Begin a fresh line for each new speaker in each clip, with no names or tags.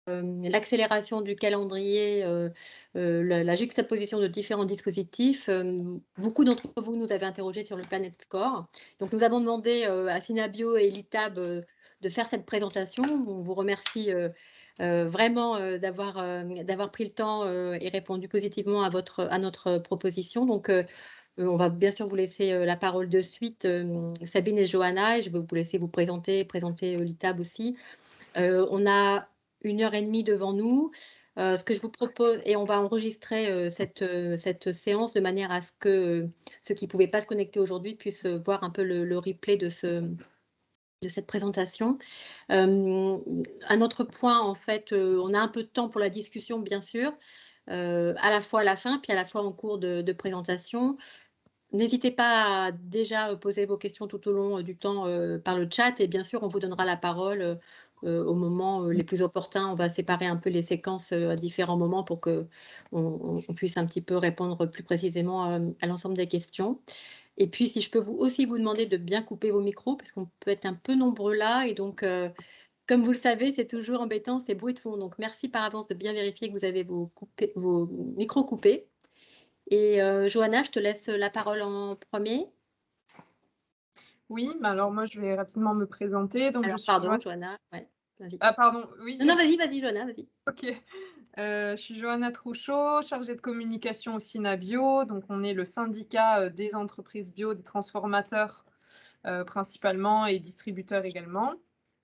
l'accélération du calendrier, la juxtaposition de différents dispositifs, beaucoup d'entre vous nous avez interrogés sur le Planet Score. Donc nous avons demandé, à Synabio et l'ITAB, de faire cette présentation. On vous remercie, vraiment, d'avoir pris le temps, et répondu positivement à notre proposition. Donc, on va bien sûr vous laisser, la parole de suite, Sabine et Johanna, et je vais vous laisser vous présenter, l'ITAB aussi. On a 1 heure et demie devant nous. Ce que je vous propose, et on va enregistrer, cette séance de manière à ce que, ceux qui ne pouvaient pas se connecter aujourd'hui puissent, voir un peu le replay de cette présentation. Un autre point, en fait, on a un peu de temps pour la discussion, bien sûr, à la fois à la fin, puis à la fois en cours de présentation. N'hésitez pas à déjà poser vos questions tout au long du temps par le chat, et bien sûr, on vous donnera la parole au moment les plus opportuns. On va séparer un peu les séquences à différents moments pour que on puisse un petit peu répondre plus précisément à l'ensemble des questions. Et puis, si je peux aussi vous demander de bien couper vos micros, parce qu'on peut être un peu nombreux là, et donc, comme vous le savez, c'est toujours embêtant ces bruits de fond. Donc, merci par avance de bien vérifier que vous avez vos micros coupés. Et Johanna, je te laisse la parole en premier.
Oui, bah alors moi, je vais rapidement me présenter. Donc, je
Alors,
suis
pardon,
Johanna.
Johanna, ouais, vas-y.
Ah, pardon, oui.
Non, non, vas-y, Johanna, vas-y.
Ok. Je suis Johanna Trouchot, chargée de communication au Synabio. Donc, on est le syndicat des entreprises bio, des transformateurs principalement et distributeurs également.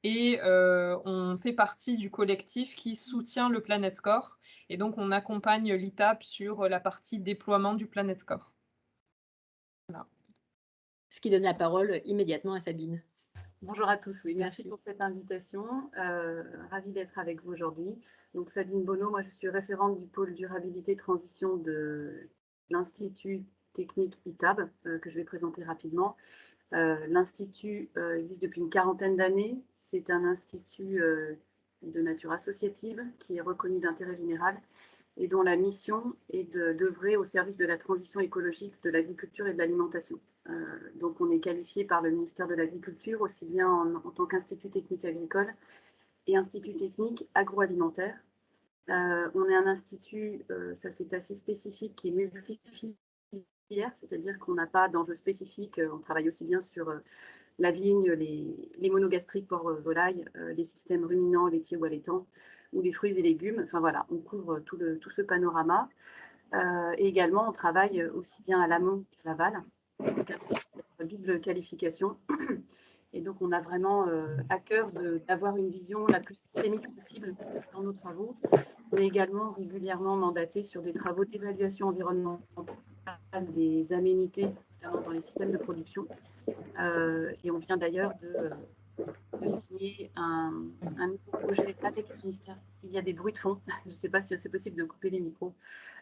Et on fait partie du collectif qui soutient le Planet Score. Et donc, on accompagne l'ITAB sur la partie déploiement du Planet Score. Voilà.
Ce qui donne la parole immédiatement à Sabine.
Bonjour à tous, oui, merci
Merci.
pour cette invitation. Ravie d'être avec vous aujourd'hui. Donc Sabine Bonneau, moi je suis référente du pôle durabilité transition de l'Institut technique ITAB, que je vais présenter rapidement. L'Institut existe depuis une quarantaine d'années. C'est un institut de nature associative qui est reconnu d'intérêt général et dont la mission est d'œuvrer au service de la transition écologique de l'agriculture et de l'alimentation. Donc on est qualifié par le ministère de l'Agriculture, aussi bien en tant qu'Institut technique agricole et Institut technique agroalimentaire. On est un institut, ça c'est assez spécifique, qui est multifilière, c'est-à-dire qu'on n'a pas d'enjeux spécifiques. On travaille aussi bien sur la vigne, les monogastriques, porc, volaille, les systèmes ruminants, laitiers ou allaitants, ou les fruits et légumes. Enfin voilà, on couvre tout ce panorama. Et également, on travaille aussi bien à l'amont qu'à l'aval, donc double qualification. Et donc, on a vraiment à cœur d'avoir une vision la plus systémique possible dans nos travaux. On est également régulièrement mandaté sur des travaux d'évaluation environnementale des aménités, notamment dans les systèmes de production. Et on vient d'ailleurs de signer un nouveau projet avec le ministère. Il y a des bruits de fond, je ne sais pas si c'est possible de couper les micros,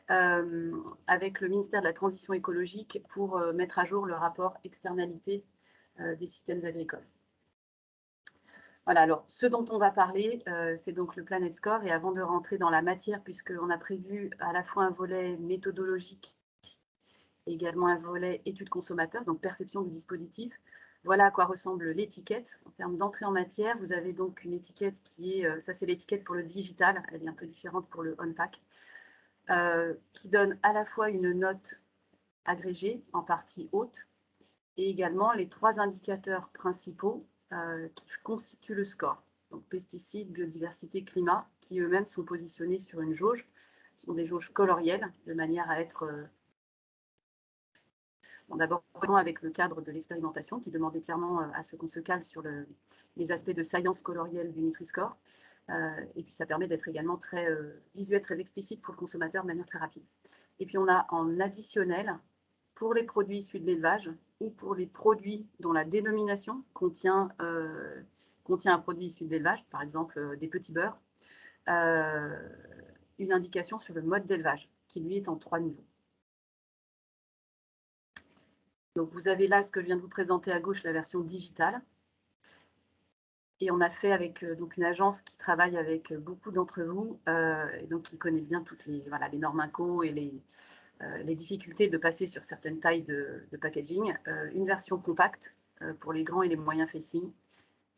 avec le ministère de la Transition écologique pour mettre à jour le rapport externalité des systèmes agricoles. Voilà, alors ce dont on va parler, c'est donc le Planet Score. Et avant de rentrer dans la matière, puisqu'on a prévu à la fois un volet méthodologique et également un volet étude consommateur, donc perception du dispositif, voilà à quoi ressemble l'étiquette. En termes d'entrée en matière, vous avez donc une étiquette qui est, ça c'est l'étiquette pour le digital, elle est un peu différente pour le on-pack, qui donne à la fois une note agrégée en partie haute et également les 3 indicateurs principaux qui constituent le score. Donc pesticides, biodiversité, climat, qui eux-mêmes sont positionnés sur une jauge. Ce sont des jauges colorielles de manière à être bon, d'abord avec le cadre de l'expérimentation qui demandait clairement à ce qu'on se cale sur les aspects de science colorielle du Nutri-Score. Et puis ça permet d'être également très visuel, très explicite pour le consommateur de manière très rapide. Et puis on a en additionnel, pour les produits issus de l'élevage ou pour les produits dont la dénomination contient un produit issu de l'élevage, par exemple des petits beurres, une indication sur le mode d'élevage qui lui est en 3 niveaux. Donc vous avez là ce que je viens de vous présenter à gauche, la version digitale. Et on a fait avec donc une agence qui travaille avec beaucoup d'entre vous, et donc qui connaît bien toutes les normes INCO et les difficultés de passer sur certaines tailles de packaging, une version compacte pour les grands et les moyens facing,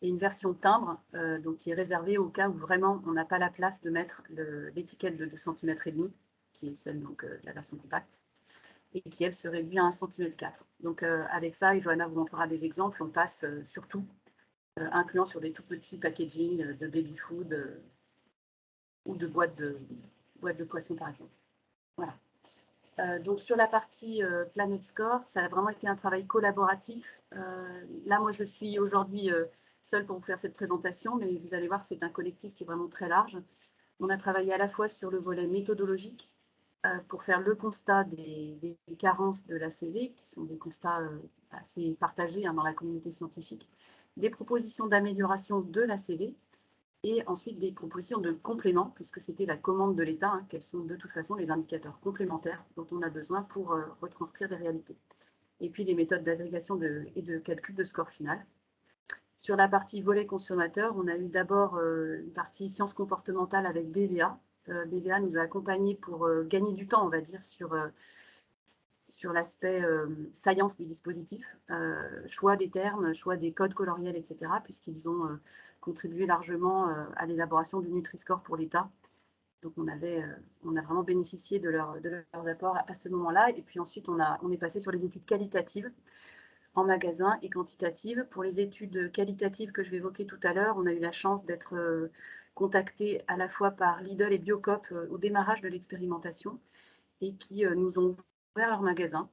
et une version timbre, donc qui est réservée au cas où vraiment on n'a pas la place de mettre l'étiquette de 2,5 cm, qui est celle donc, de la version compacte, et qui, elle, se réduit à 1,4 cm. Donc avec ça, et Johanna vous montrera des exemples, on passe surtout, incluant sur des tout petits packaging de baby food ou de boîtes de poissons, par exemple. Voilà. Donc sur la partie Planet Score, ça a vraiment été un travail collaboratif. Là, moi, je suis aujourd'hui seule pour vous faire cette présentation, mais vous allez voir que c'est un collectif qui est vraiment très large. On a travaillé à la fois sur le volet méthodologique pour faire le constat des carences de l'ACV, qui sont des constats assez partagés dans la communauté scientifique, des propositions d'amélioration de l'ACV, et ensuite des propositions de compléments, puisque c'était la commande de l'État, quels sont de toute façon les indicateurs complémentaires dont on a besoin pour retranscrire les réalités. Et puis les méthodes d'agrégation et de calcul de score final. Sur la partie volet consommateur, on a eu d'abord une partie sciences comportementales avec BVA. BVA nous a accompagnés pour gagner du temps, on va dire, sur l'aspect science du dispositif, choix des termes, choix des codes coloriels, etc., puisqu'ils ont contribué largement à l'élaboration du Nutri-Score pour l'État. Donc on a vraiment bénéficié de leurs apports à ce moment-là. Et puis ensuite, on est passé sur les études qualitatives en magasin et quantitatives. Pour les études qualitatives que je vais évoquer tout à l'heure, on a eu la chance d'être contacté à la fois par Lidl et Biocoop au démarrage de l'expérimentation, et qui nous ont ouvert leur magasin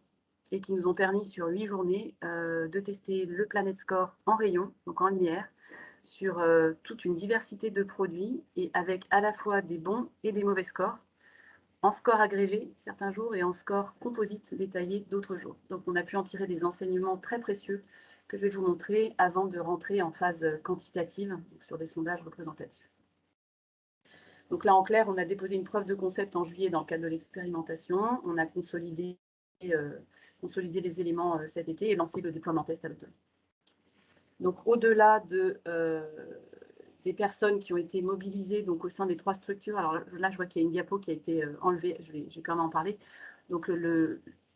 et qui nous ont permis sur 8 journées de tester le Planet Score en rayon, donc en linéaire, sur toute une diversité de produits, et avec à la fois des bons et des mauvais scores, en score agrégé certains jours et en score composite détaillé d'autres jours. Donc on a pu en tirer des enseignements très précieux que je vais vous montrer avant de rentrer en phase quantitative sur des sondages représentatifs. Donc là, en clair, on a déposé une preuve de concept en juillet dans le cadre de l'expérimentation. On a consolidé les éléments cet été et lancé le déploiement test à l'automne. Donc au-delà des personnes qui ont été mobilisées donc, au sein des 3 structures, alors là, je vois qu'il y a une diapo qui a été enlevée, je vais quand même en parler. Donc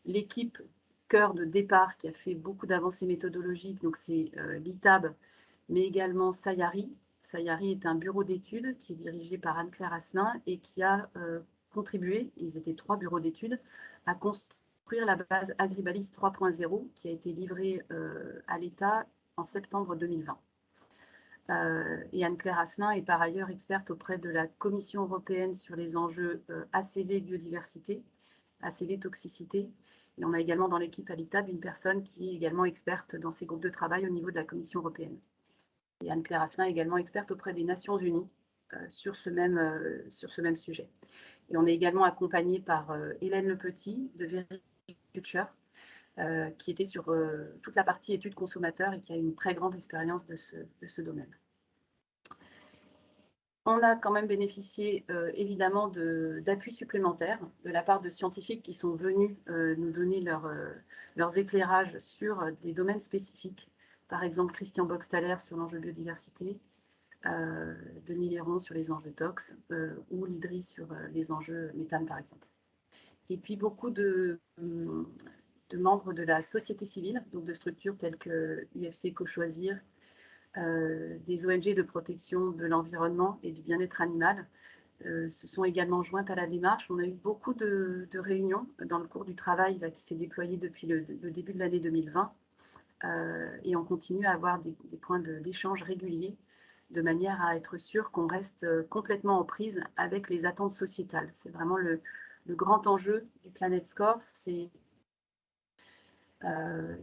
l'équipe cœur de départ qui a fait beaucoup d'avancées méthodologiques, donc c'est l'ITAB, mais également Sayari. Sayari est un bureau d'études qui est dirigé par Anne-Claire Asselin et qui a contribué, ils étaient 3 bureaux d'études, à construire la base Agribalis 3.0 qui a été livrée à l'État en septembre 2020. Et Anne-Claire Asselin est par ailleurs experte auprès de la Commission européenne sur les enjeux ACV biodiversité, ACV toxicité. Et on a également dans l'équipe à l'ITAB une personne qui est également experte dans ces groupes de travail au niveau de la Commission européenne. Et Anne-Claire Asselin est également experte auprès des Nations Unies sur ce même sujet. Et on est également accompagné par Hélène Lepetit de Vericulture, qui était sur toute la partie études consommateurs et qui a une très grande expérience de ce domaine. On a quand même bénéficié évidemment d'appuis supplémentaires de la part de scientifiques qui sont venus nous donner leurs éclairages sur des domaines spécifiques. Par exemple, Christian Boxtaller sur l'enjeu biodiversité, Denis Léron sur les enjeux tox, ou l'IDRI sur les enjeux méthane, par exemple. Et puis beaucoup de membres de la société civile, donc de structures telles que UFC Co-Choisir, des ONG de protection de l'environnement et du bien-être animal se sont également jointes à la démarche. On a eu beaucoup de réunions dans le cours du travail là, qui s'est déployé depuis le début de l'année 2020 et on continue à avoir des points d'échange réguliers de manière à être sûr qu'on reste complètement en prise avec les attentes sociétales. C'est vraiment le grand enjeu du Planet Score, c'est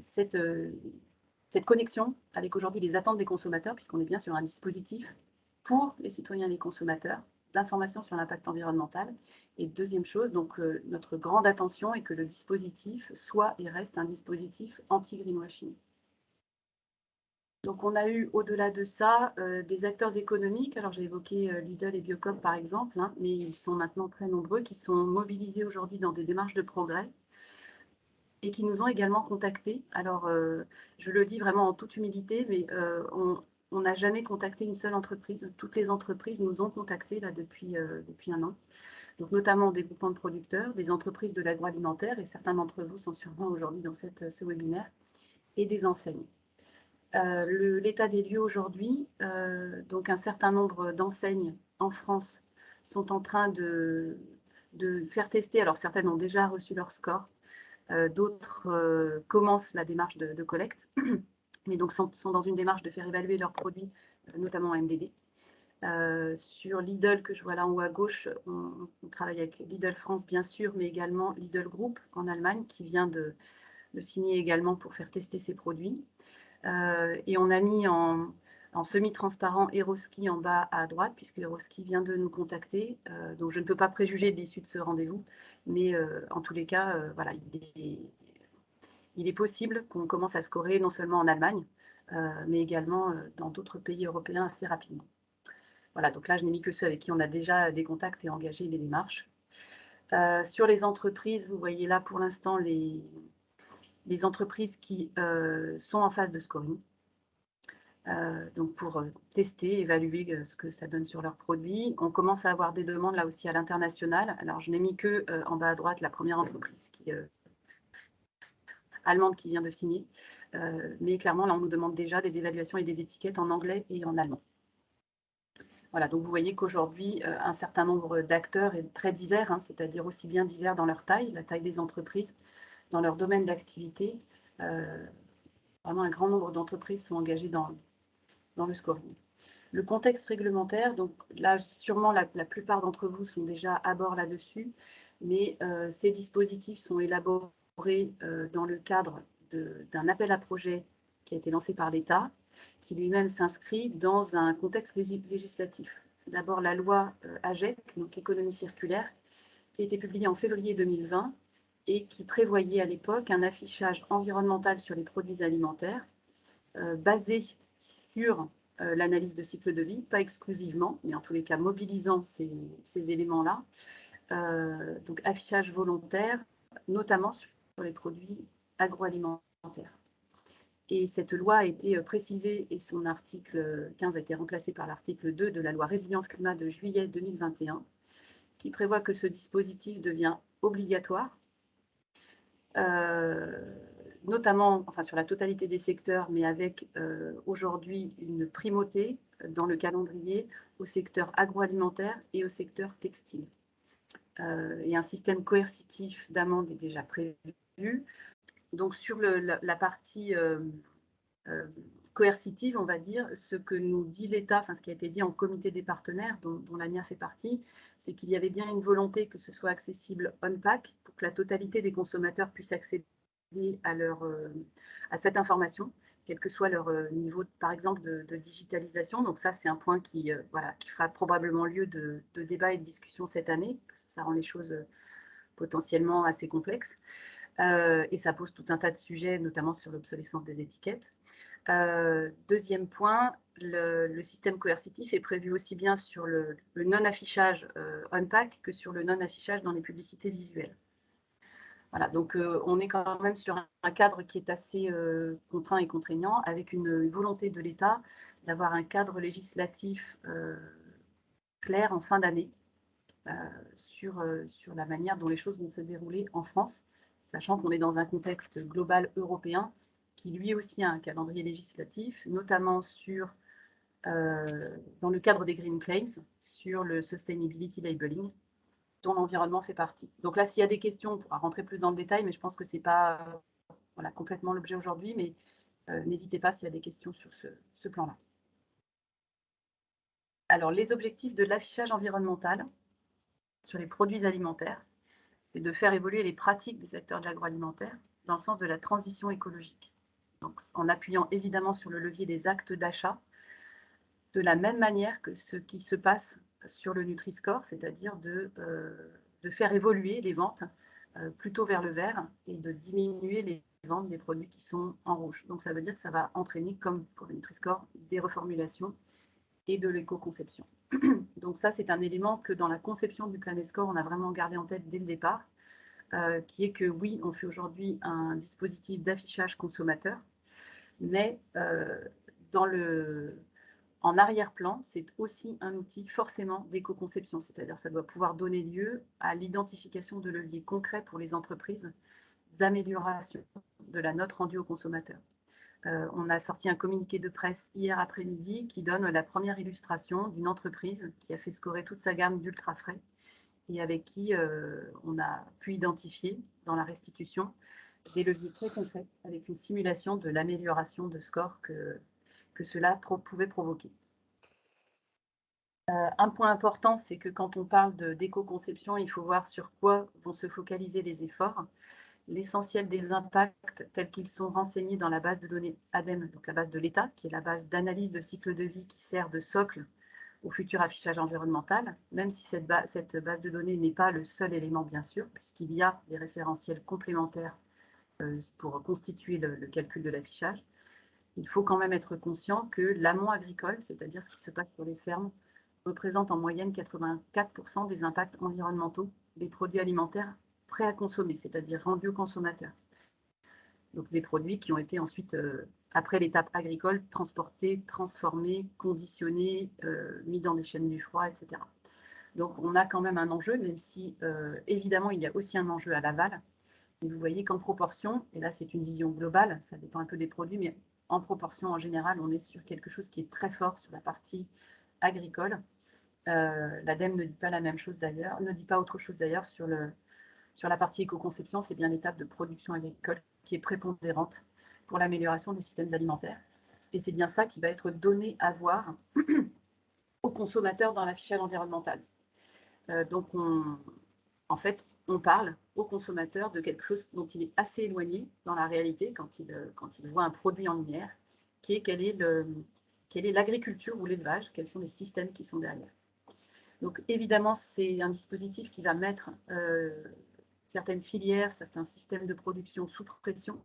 cette connexion avec aujourd'hui les attentes des consommateurs, puisqu'on est bien sur un dispositif pour les citoyens et les consommateurs d'information sur l'impact environnemental. Et deuxième chose, donc notre grande attention est que le dispositif soit et reste un dispositif anti-greenwashing. Donc on a eu au-delà de ça des acteurs économiques, alors j'ai évoqué Lidl et Biocoop par exemple, mais ils sont maintenant très nombreux, qui sont mobilisés aujourd'hui dans des démarches de progrès et qui nous ont également contactés. Alors je le dis vraiment en toute humilité, mais on n'a jamais contacté une seule entreprise. Toutes les entreprises nous ont contactés là, depuis 1 an. Donc notamment des groupements de producteurs, des entreprises de l'agroalimentaire, et certains d'entre vous sont sûrement aujourd'hui dans ce webinaire, et des enseignes. L'état des lieux aujourd'hui, donc un certain nombre d'enseignes en France sont en train de faire tester. Alors certaines ont déjà reçu leur score, d'autres commencent la démarche de collecte, mais donc sont dans une démarche de faire évaluer leurs produits, notamment en MDD. Sur Lidl, que je vois là en haut à gauche, on travaille avec Lidl France, bien sûr, mais également Lidl Group en Allemagne, qui vient de signer également pour faire tester ses produits. Et on a mis en semi-transparent Eroski en bas à droite, puisque Eroski vient de nous contacter. Donc je ne peux pas préjuger de l'issue de ce rendez-vous, mais en tous les cas, voilà, il est possible qu'on commence à scorer non seulement en Allemagne, mais également dans d'autres pays européens assez rapidement. Voilà, donc là, je n'ai mis que ceux avec qui on a déjà des contacts et engagé les démarches. Sur les entreprises, vous voyez là pour l'instant les entreprises qui sont en phase de scoring. Donc pour tester, évaluer ce que ça donne sur leurs produits. On commence à avoir des demandes là aussi à l'international. Alors je n'ai mis que en bas à droite la première entreprise allemande qui vient de signer. Mais clairement, là, on nous demande déjà des évaluations et des étiquettes en anglais et en allemand. Voilà, donc vous voyez qu'aujourd'hui, un certain nombre d'acteurs est très divers, hein, c'est-à-dire aussi bien divers dans leur taille, la taille des entreprises, dans leur domaine d'activité. Vraiment, un grand nombre d'entreprises sont engagées dans le scoring. Le contexte réglementaire, donc là, sûrement la plupart d'entre vous sont déjà à bord là-dessus, mais ces dispositifs sont élaborés dans le cadre d'un appel à projet qui a été lancé par l'État, qui lui-même s'inscrit dans un contexte législatif. D'abord la loi AGEC, donc économie circulaire, qui a été publiée en février 2020 et qui prévoyait à l'époque un affichage environnemental sur les produits alimentaires basé sur l'analyse de cycle de vie, pas exclusivement, mais en tous les cas mobilisant ces éléments-là. Donc affichage volontaire, notamment sur les produits agroalimentaires. Et cette loi a été précisée et son article 15 a été remplacé par l'article 2 de la loi Résilience Climat de juillet 2021, qui prévoit que ce dispositif devient obligatoire, notamment enfin, sur la totalité des secteurs, mais avec aujourd'hui une primauté dans le calendrier au secteur agroalimentaire et au secteur textile. Et un système coercitif d'amende est déjà prévu. Donc sur la partie coercitive, on va dire, ce que nous dit l'État, enfin ce qui a été dit en comité des partenaires, dont l'ANIA fait partie, c'est qu'il y avait bien une volonté que ce soit accessible on-pack pour que la totalité des consommateurs puissent accéder à cette information, quel que soit leur niveau, par exemple, de digitalisation. Donc ça, c'est un point qui fera probablement lieu de débat et de discussion cette année, parce que ça rend les choses potentiellement assez complexes. Et ça pose tout un tas de sujets, notamment sur l'obsolescence des étiquettes. Deuxième point, le système coercitif est prévu aussi bien sur le non-affichage on-pack que sur le non-affichage dans les publicités visuelles. Voilà, donc on est quand même sur un cadre qui est assez contraint et contraignant, avec une volonté de l'État d'avoir un cadre législatif clair en fin d'année sur la manière dont les choses vont se dérouler en France, sachant qu'on est dans un contexte global européen qui lui aussi a un calendrier législatif, notamment dans le cadre des Green Claims, sur le Sustainability Labeling, dont l'environnement fait partie. Donc là, s'il y a des questions, on pourra rentrer plus dans le détail, mais je pense que ce n'est pas complètement l'objet aujourd'hui, mais n'hésitez pas s'il y a des questions sur ce plan-là. Alors, les objectifs de l'affichage environnemental sur les produits alimentaires, c'est de faire évoluer les pratiques des acteurs de l'agroalimentaire dans le sens de la transition écologique. Donc, en appuyant évidemment sur le levier des actes d'achat, de la même manière que ce qui se passe sur le Nutri-Score, c'est-à-dire de faire évoluer les ventes plutôt vers le vert et de diminuer les ventes des produits qui sont en rouge. Donc ça veut dire que ça va entraîner, comme pour le Nutri-Score, des reformulations et de l'éco-conception. Donc ça, c'est un élément que dans la conception du Planet Score, on a vraiment gardé en tête dès le départ, qui est que oui, on fait aujourd'hui un dispositif d'affichage consommateur, mais en arrière-plan, c'est aussi un outil forcément d'éco-conception, c'est-à-dire ça doit pouvoir donner lieu à l'identification de leviers concrets pour les entreprises d'amélioration de la note rendue aux consommateurs. on a sorti un communiqué de presse hier après-midi qui donne la première illustration d'une entreprise qui a fait scorer toute sa gamme d'ultra frais et avec qui on a pu identifier dans la restitution des leviers très concrets avec une simulation de l'amélioration de score que cela pouvait provoquer. Un point important, c'est que quand on parle d'éco-conception, il faut voir sur quoi vont se focaliser les efforts. L'essentiel des impacts tels qu'ils sont renseignés dans la base de données ADEME, donc la base de l'État, qui est la base d'analyse de cycle de vie qui sert de socle au futur affichage environnemental, même si cette base de données n'est pas le seul élément, bien sûr, puisqu'il y a des référentiels complémentaires pour constituer le calcul de l'affichage. Il faut quand même être conscient que l'amont agricole, c'est-à-dire ce qui se passe sur les fermes, représente en moyenne 84% des impacts environnementaux des produits alimentaires prêts à consommer, c'est-à-dire rendus aux consommateurs. Donc des produits qui ont été ensuite, après l'étape agricole, transportés, transformés, conditionnés, mis dans des chaînes du froid, etc. Donc on a quand même un enjeu, même si évidemment il y a aussi un enjeu à l'aval. Et vous voyez qu'en proportion, et là c'est une vision globale, ça dépend un peu des produits, mais en proportion en général, on est sur quelque chose qui est très fort sur la partie agricole. L'ADEME ne dit pas la même chose d'ailleurs, ne dit pas autre chose d'ailleurs sur la partie éco-conception, c'est bien l'étape de production agricole qui est prépondérante pour l'amélioration des systèmes alimentaires. Et c'est bien ça qui va être donné à voir aux consommateurs dans l'affichage environnemental. Donc, en fait, on parle aux consommateurs de quelque chose dont il est assez éloigné dans la réalité quand il voit un produit en lumière, qui est quelle est l'agriculture ou l'élevage, quels sont les systèmes qui sont derrière. Donc évidemment, c'est un dispositif qui va mettre certaines filières, certains systèmes de production sous pression.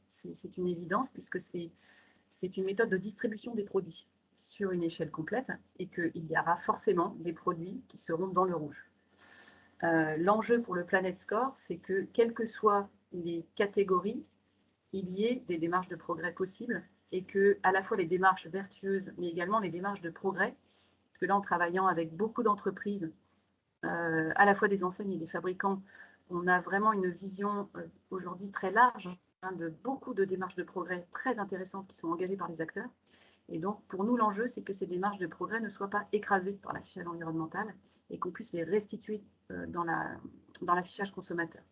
C'est une évidence puisque c'est une méthode de distribution des produits sur une échelle complète et qu'il y aura forcément des produits qui seront dans le rouge. L'enjeu pour le Planet Score, c'est que quelles que soient les catégories, il y ait des démarches de progrès possibles et que à la fois les démarches vertueuses, mais également les démarches de progrès, parce que là, en travaillant avec beaucoup d'entreprises, à la fois des enseignes et des fabricants, on a vraiment une vision aujourd'hui très large de beaucoup de démarches de progrès très intéressantes qui sont engagées par les acteurs. Et donc, pour nous, l'enjeu, c'est que ces démarches de progrès ne soient pas écrasées par l'affichage environnemental et qu'on puisse les restituer dans l'affichage consommateur.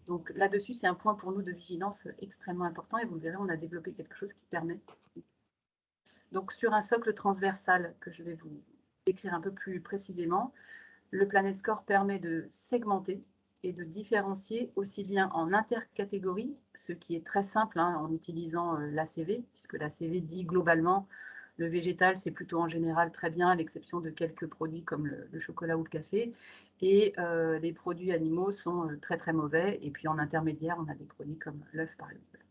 Donc là-dessus, c'est un point pour nous de vigilance extrêmement important et vous le verrez, on a développé quelque chose qui permet. Donc sur un socle transversal que je vais vous décrire un peu plus précisément, le Planet Score permet de segmenter et de différencier aussi bien en intercatégories, ce qui est très simple en utilisant l'ACV, puisque l'ACV dit globalement le végétal, c'est plutôt en général très bien, à l'exception de quelques produits comme le chocolat ou le café. Et les produits animaux sont très très mauvais. Et puis en intermédiaire, on a des produits comme l'œuf par exemple.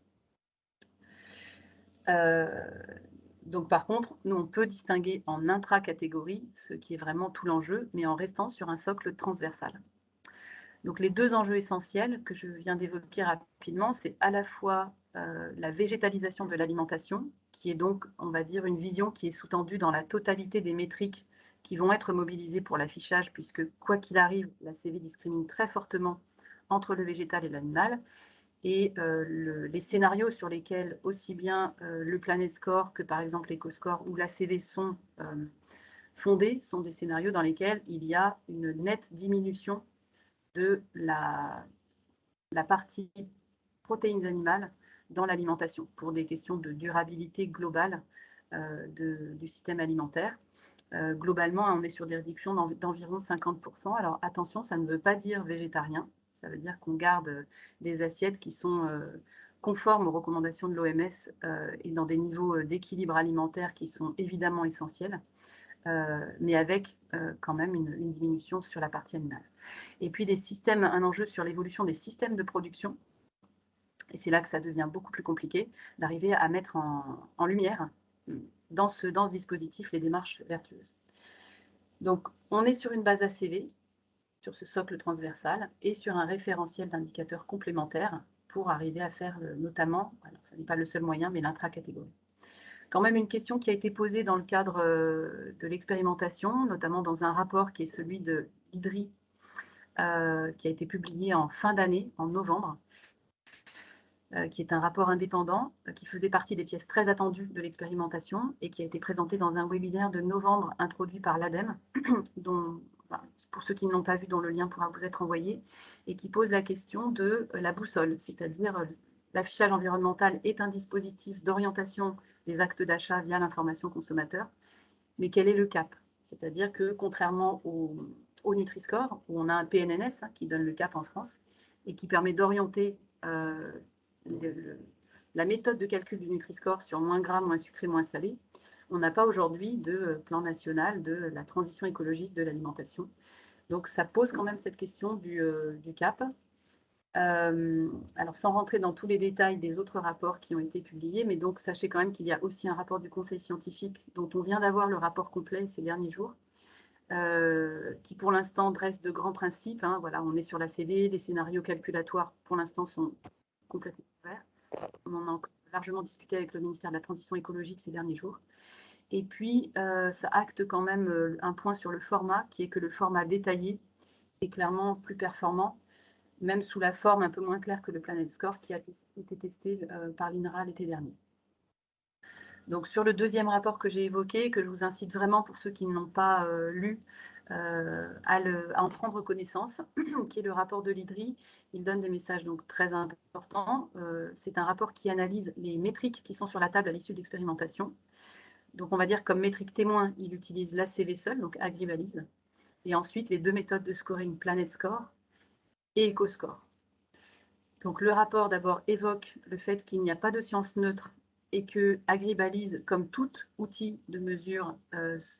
Donc par contre, nous on peut distinguer en intra-catégories, ce qui est vraiment tout l'enjeu, mais en restant sur un socle transversal. Donc les deux enjeux essentiels que je viens d'évoquer rapidement, c'est à la fois la végétalisation de l'alimentation, qui est donc, on va dire, une vision qui est sous-tendue dans la totalité des métriques qui vont être mobilisées pour l'affichage, puisque quoi qu'il arrive, la CV discrimine très fortement entre le végétal et l'animal. Et les scénarios sur lesquels aussi bien le Planet Score que par exemple l'EcoScore ou la CV sont fondés sont des scénarios dans lesquels il y a une nette diminution de la partie protéines animales dans l'alimentation pour des questions de durabilité globale du système alimentaire. Globalement, on est sur des réductions d'environ 50%. Alors attention, ça ne veut pas dire végétarien. Ça veut dire qu'on garde des assiettes qui sont conformes aux recommandations de l'OMS et dans des niveaux d'équilibre alimentaire qui sont évidemment essentiels, mais avec quand même une diminution sur la partie animale. Et puis un enjeu sur l'évolution des systèmes de production. Et c'est là que ça devient beaucoup plus compliqué d'arriver à mettre en lumière dans ce dispositif les démarches vertueuses. Donc, on est sur une base ACV, sur ce socle transversal, et sur un référentiel d'indicateurs complémentaires pour arriver à faire notamment, alors ça n'est pas le seul moyen, mais l'intra-catégorie. Quand même une question qui a été posée dans le cadre de l'expérimentation, notamment dans un rapport qui est celui de l'IDRI, qui a été publié en fin d'année, en novembre, qui est un rapport indépendant, qui faisait partie des pièces très attendues de l'expérimentation et qui a été présenté dans un webinaire de novembre introduit par l'ADEME, dont, pour ceux qui ne l'ont pas vu, dont le lien pourra vous être envoyé, et qui pose la question de la boussole, c'est-à-dire l'affichage environnemental est un dispositif d'orientation des actes d'achat via l'information consommateur, mais quel est le cap? C'est-à-dire que contrairement au Nutri-Score, où on a un PNNS qui donne le cap en France et qui permet d'orienter la méthode de calcul du Nutri-Score sur moins gras, moins sucré, moins salé, on n'a pas aujourd'hui de plan national de la transition écologique de l'alimentation. Donc ça pose quand même cette question du cap. Alors sans rentrer dans tous les détails des autres rapports qui ont été publiés, mais donc sachez quand même qu'il y a aussi un rapport du Conseil scientifique dont on vient d'avoir le rapport complet ces derniers jours, qui pour l'instant dresse de grands principes. Hein. Voilà, on est sur la CV, les scénarios calculatoires pour l'instant sont complètement ouverts. On en a largement discuté avec le ministère de la Transition écologique ces derniers jours. Et puis, ça acte quand même un point sur le format, qui est que le format détaillé est clairement plus performant, même sous la forme un peu moins claire que le Planet Score qui a été testé par l'INRA l'été dernier. Donc sur le deuxième rapport que j'ai évoqué, que je vous incite vraiment pour ceux qui ne l'ont pas lu, à en prendre connaissance, qui est le rapport de l'IDRI. Il donne des messages donc très importants. C'est un rapport qui analyse les métriques qui sont sur la table à l'issue de l'expérimentation. Donc on va dire comme métrique témoin, il utilise l'ACV seul, donc Agribalise, et ensuite les deux méthodes de scoring, Planet Score et EcoScore. Donc le rapport d'abord évoque le fait qu'il n'y a pas de science neutre et que Agribalise, comme tout outil de mesure,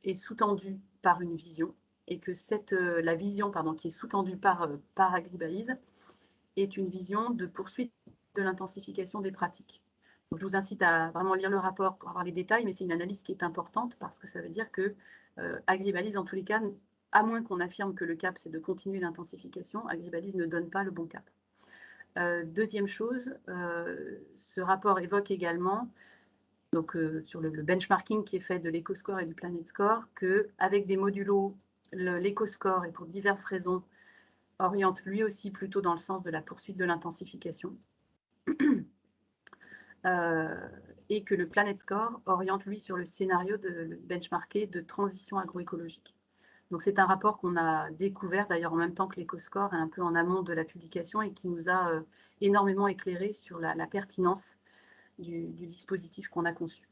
est sous-tendu par une vision et que la vision qui est sous-tendue par Agribalise est une vision de poursuite de l'intensification des pratiques. Donc, je vous incite à vraiment lire le rapport pour avoir les détails, mais c'est une analyse qui est importante parce que ça veut dire que Agribalise, en tous les cas, à moins qu'on affirme que le cap, c'est de continuer l'intensification, Agribalise ne donne pas le bon cap. Deuxième chose, ce rapport évoque également, donc, sur le benchmarking qui est fait de l'EcoScore et du Planet Score, qu'avec des modulos, l'EcoScore, et pour diverses raisons, oriente lui aussi plutôt dans le sens de la poursuite de l'intensification. Et que le Planet Score oriente lui sur le scénario de benchmarké de transition agroécologique. Donc c'est un rapport qu'on a découvert d'ailleurs en même temps que l'EcoScore, un peu en amont de la publication, et qui nous a énormément éclairé sur la pertinence du dispositif qu'on a conçu.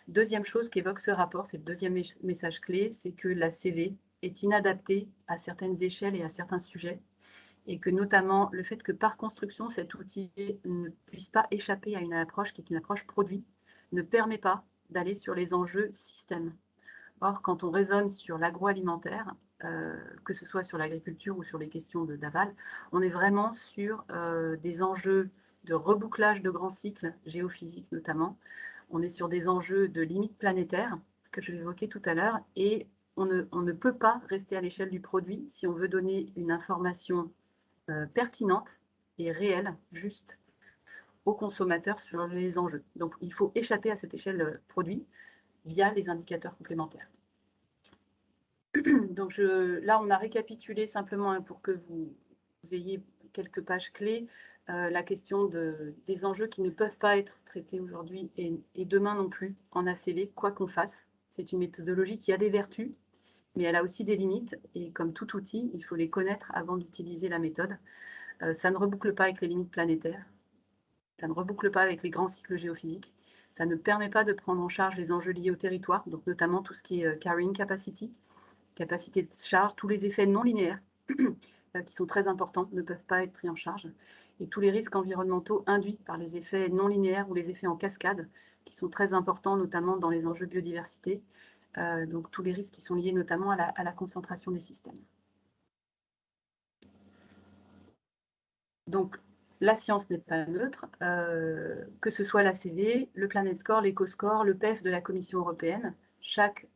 Deuxième chose qu'évoque ce rapport, c'est le deuxième message clé, c'est que la CV est inadaptée à certaines échelles et à certains sujets, et que notamment le fait que par construction, cet outil ne puisse pas échapper à une approche qui est une approche produit, ne permet pas d'aller sur les enjeux système. Or, quand on raisonne sur l'agroalimentaire, que ce soit sur l'agriculture ou sur les questions d'aval, on est vraiment sur des enjeux de rebouclage de grands cycles, géophysiques notamment. On est sur des enjeux de limites planétaires que je vais évoquer tout à l'heure, et on ne peut pas rester à l'échelle du produit si on veut donner une information pertinente et réelle, juste, aux consommateurs sur les enjeux. Donc, il faut échapper à cette échelle produit via les indicateurs complémentaires. Donc, là, on a récapitulé simplement pour que vous ayez quelques pages clés, la question des enjeux qui ne peuvent pas être traités aujourd'hui et demain non plus en ACV, quoi qu'on fasse. C'est une méthodologie qui a des vertus, mais elle a aussi des limites, et comme tout outil, il faut les connaître avant d'utiliser la méthode. Ça ne reboucle pas avec les limites planétaires, ça ne reboucle pas avec les grands cycles géophysiques, ça ne permet pas de prendre en charge les enjeux liés au territoire, donc notamment tout ce qui est carrying capacity, capacité de charge, tous les effets non linéaires qui sont très importants ne peuvent pas être pris en charge, et tous les risques environnementaux induits par les effets non linéaires ou les effets en cascade qui sont très importants, notamment dans les enjeux biodiversité, donc tous les risques qui sont liés notamment à la concentration des systèmes. Donc, la science n'est pas neutre, que ce soit l'ACV, le Planet Score, l'EcoScore, le PEF de la Commission européenne. Chaque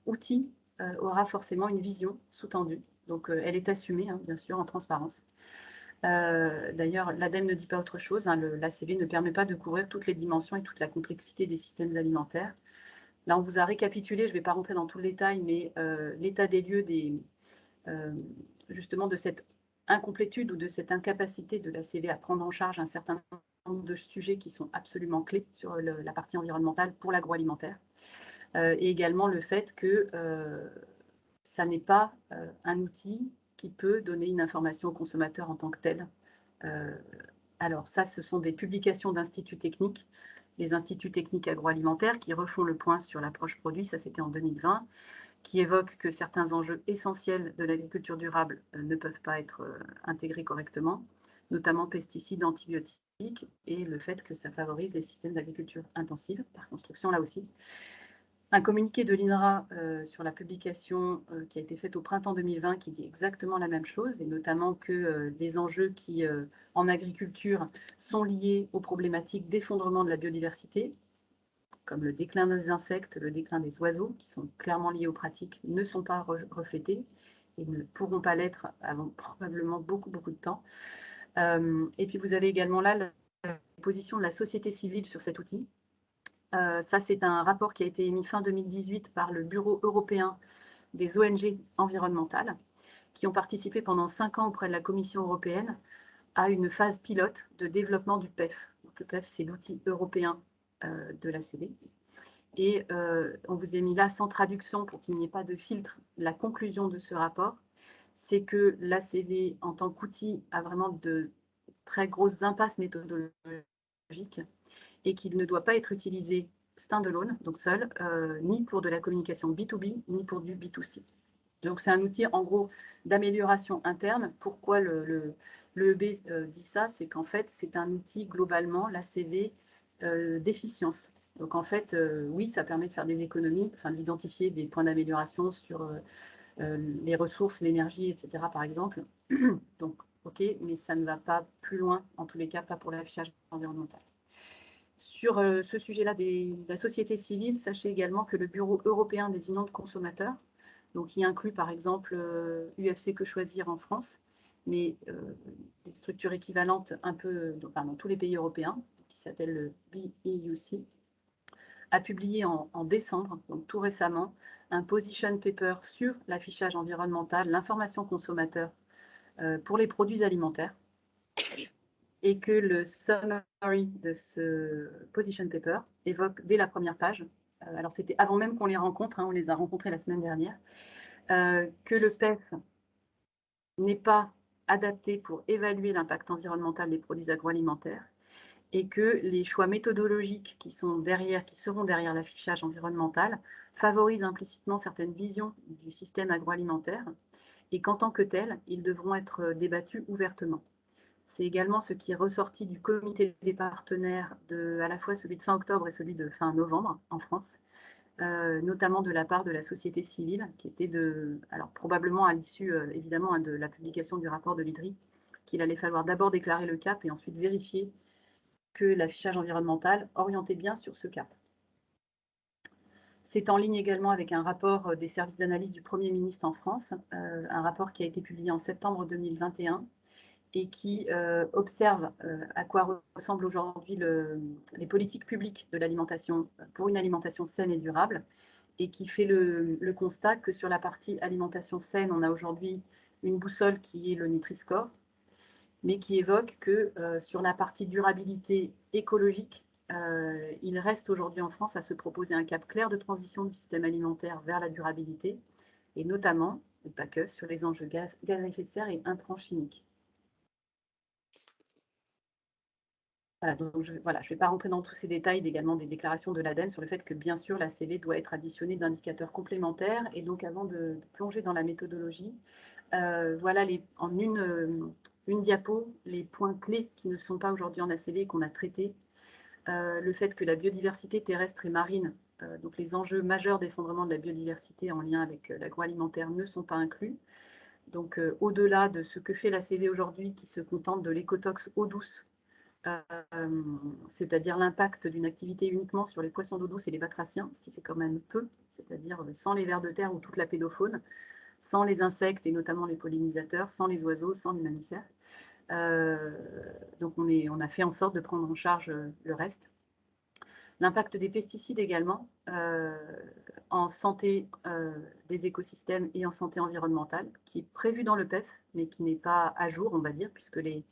outil aura forcément une vision sous-tendue. Donc, elle est assumée, hein, bien sûr, en transparence. D'ailleurs, l'ADEME ne dit pas autre chose. Hein, l'ACV ne permet pas de couvrir toutes les dimensions et toute la complexité des systèmes alimentaires. Là, on vous a récapitulé, je ne vais pas rentrer dans tout le détail, mais l'état des lieux justement de cette incomplétude ou de cette incapacité de l'ACV à prendre en charge un certain de sujets qui sont absolument clés sur la partie environnementale pour l'agroalimentaire. Et également le fait que ça n'est pas un outil qui peut donner une information au consommateur en tant que tel. Alors ça, ce sont des publications d'instituts techniques, les instituts techniques agroalimentaires qui refont le point sur l'approche produit, ça c'était en 2020, qui évoquent que certains enjeux essentiels de l'agriculture durable ne peuvent pas être intégrés correctement, notamment pesticides, antibiotiques, et le fait que ça favorise les systèmes d'agriculture intensive, par construction là aussi. Un communiqué de l'INRA sur la publication qui a été faite au printemps 2020 qui dit exactement la même chose, et notamment que les enjeux qui, en agriculture, sont liés aux problématiques d'effondrement de la biodiversité, comme le déclin des insectes, le déclin des oiseaux, qui sont clairement liés aux pratiques, ne sont pas reflétés et ne pourront pas l'être avant probablement beaucoup de temps. Et puis vous avez également là la position de la société civile sur cet outil. Ça, c'est un rapport qui a été émis fin 2018 par le Bureau européen des ONG environnementales, qui ont participé pendant 5 ans auprès de la Commission européenne à une phase pilote de développement du PEF. Donc, le PEF, c'est l'outil européen de l'ACV. Et on vous a mis là, sans traduction, pour qu'il n'y ait pas de filtre, la conclusion de ce rapport, c'est que l'ACV, en tant qu'outil, a vraiment de très grosses impasses méthodologiques et qu'il ne doit pas être utilisé standalone, donc seul, ni pour de la communication B2B, ni pour du B2C. Donc c'est un outil en gros d'amélioration interne. Pourquoi le EB dit ça? C'est qu'en fait c'est un outil globalement, l'ACV, d'efficience. Donc en fait, oui, ça permet de faire des économies, enfin d'identifier des points d'amélioration sur les ressources, l'énergie, etc. par exemple. Donc ok, mais ça ne va pas plus loin, en tous les cas pas pour l'affichage environnemental. Sur ce sujet-là de la société civile, sachez également que le Bureau européen des unions de consommateurs, donc qui inclut par exemple UFC Que Choisir en France, mais des structures équivalentes un peu dans tous les pays européens, qui s'appelle le BEUC, a publié en décembre, donc tout récemment, un position paper sur l'affichage environnemental, l'information consommateur pour les produits alimentaires, et que le summary de ce position paper évoque dès la première page, alors c'était avant même qu'on les rencontre, on les a rencontrés la semaine dernière, que le PEF n'est pas adapté pour évaluer l'impact environnemental des produits agroalimentaires et que les choix méthodologiques qui seront derrière l'affichage environnemental favorisent implicitement certaines visions du système agroalimentaire et qu'en tant que tels, ils devront être débattus ouvertement. C'est également ce qui est ressorti du comité des partenaires, à la fois celui de fin octobre et celui de fin novembre en France, notamment de la part de la société civile, qui était alors probablement à l'issue évidemment de la publication du rapport de l'IDRI, qu'il allait falloir d'abord déclarer le cap et ensuite vérifier que l'affichage environnemental orientait bien sur ce cap. C'est en ligne également avec un rapport des services d'analyse du Premier ministre en France, un rapport qui a été publié en septembre 2021 et qui observe à quoi ressemblent aujourd'hui les politiques publiques de l'alimentation pour une alimentation saine et durable, et qui fait le constat que sur la partie alimentation saine, on a aujourd'hui une boussole qui est le Nutri-Score, mais qui évoque que sur la partie durabilité écologique, il reste aujourd'hui en France à se proposer un cap clair de transition du système alimentaire vers la durabilité, et notamment, et pas que, sur les enjeux gaz à effet de serre et intrants chimiques. Voilà, donc je ne vais pas rentrer dans tous ces détails, également des déclarations de l'ADEME sur le fait que, bien sûr, l'ACV doit être additionné d'indicateurs complémentaires. Et donc, avant de plonger dans la méthodologie, voilà en une diapo les points clés qui ne sont pas aujourd'hui en ACV et qu'on a traités. Le fait que la biodiversité terrestre et marine, donc les enjeux majeurs d'effondrement de la biodiversité en lien avec l'agroalimentaire, ne sont pas inclus. Donc, au-delà de ce que fait l'ACV aujourd'hui, qui se contente de l'écotox eau douce, c'est-à-dire l'impact d'une activité uniquement sur les poissons d'eau douce et les batraciens, ce qui fait quand même peu, c'est-à-dire sans les vers de terre ou toute la pédofaune, sans les insectes et notamment les pollinisateurs, sans les oiseaux, sans les mammifères. Donc on a fait en sorte de prendre en charge le reste. L'impact des pesticides également en santé des écosystèmes et en santé environnementale, qui est prévu dans le PEF, mais qui n'est pas à jour, on va dire, puisque les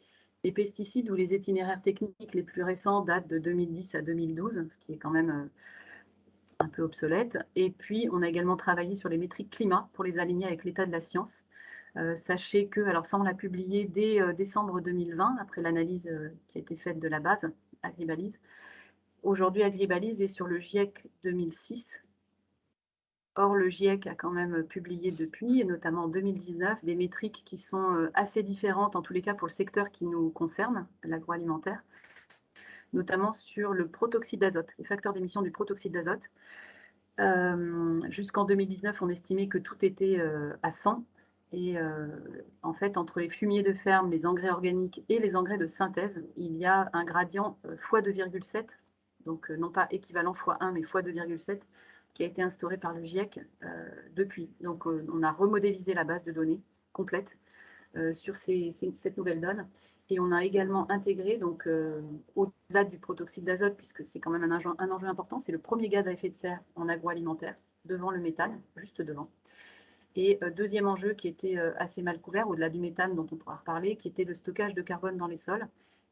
Les pesticides ou les itinéraires techniques les plus récents datent de 2010 à 2012, ce qui est quand même un peu obsolète. Et puis, on a également travaillé sur les métriques climat pour les aligner avec l'état de la science. Sachez que, alors ça, on l'a publié dès décembre 2020, après l'analyse qui a été faite de la base, Agribalise. Aujourd'hui, Agribalise est sur le GIEC 2006. Or, le GIEC a quand même publié depuis, et notamment en 2019, des métriques qui sont assez différentes, en tous les cas pour le secteur qui nous concerne, l'agroalimentaire, notamment sur le protoxyde d'azote, les facteurs d'émission du protoxyde d'azote. Jusqu'en 2019, on estimait que tout était à 100. Et en fait, entre les fumiers de ferme, les engrais organiques et les engrais de synthèse, il y a un gradient fois 2,7, donc non pas équivalent fois 1, mais fois 2,7, qui a été instauré par le GIEC depuis. Donc on a remodélisé la base de données complète sur cette nouvelle donne. Et on a également intégré, donc au-delà du protoxyde d'azote, puisque c'est quand même un enjeu important, c'est le premier gaz à effet de serre en agroalimentaire, devant le méthane, juste devant. Et deuxième enjeu qui était assez mal couvert, au-delà du méthane dont on pourra reparler, qui était le stockage de carbone dans les sols.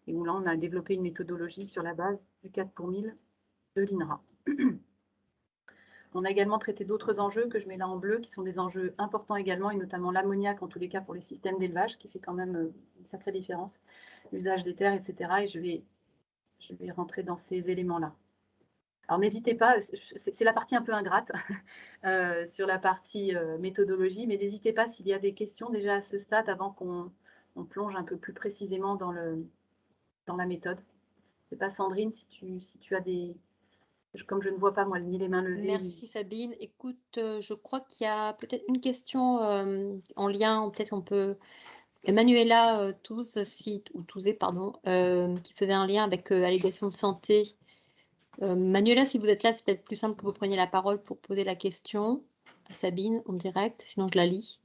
Et où là, on a développé une méthodologie sur la base du 4 pour 1000 de l'INRA. On a également traité d'autres enjeux que je mets là en bleu, qui sont des enjeux importants également, et notamment l'ammoniac, en tous les cas pour les systèmes d'élevage, qui fait quand même une sacrée différence, l'usage des terres, etc. Et je vais rentrer dans ces éléments-là. Alors n'hésitez pas, c'est la partie un peu ingrate sur la partie méthodologie, mais n'hésitez pas s'il y a des questions déjà à ce stade avant qu'on plonge un peu plus précisément dans la méthode. Je ne sais pas, Sandrine, si tu as des... Comme je ne vois pas, moi, ni les mains levées.
Merci Sabine. Écoute, je crois qu'il y a peut-être une question en lien, peut-être on peut... Manuela Touze, pardon, qui faisait un lien avec allégation de santé. Manuela, si vous êtes là, c'est peut-être plus simple que vous preniez la parole pour poser la question à Sabine en direct, sinon je la lis.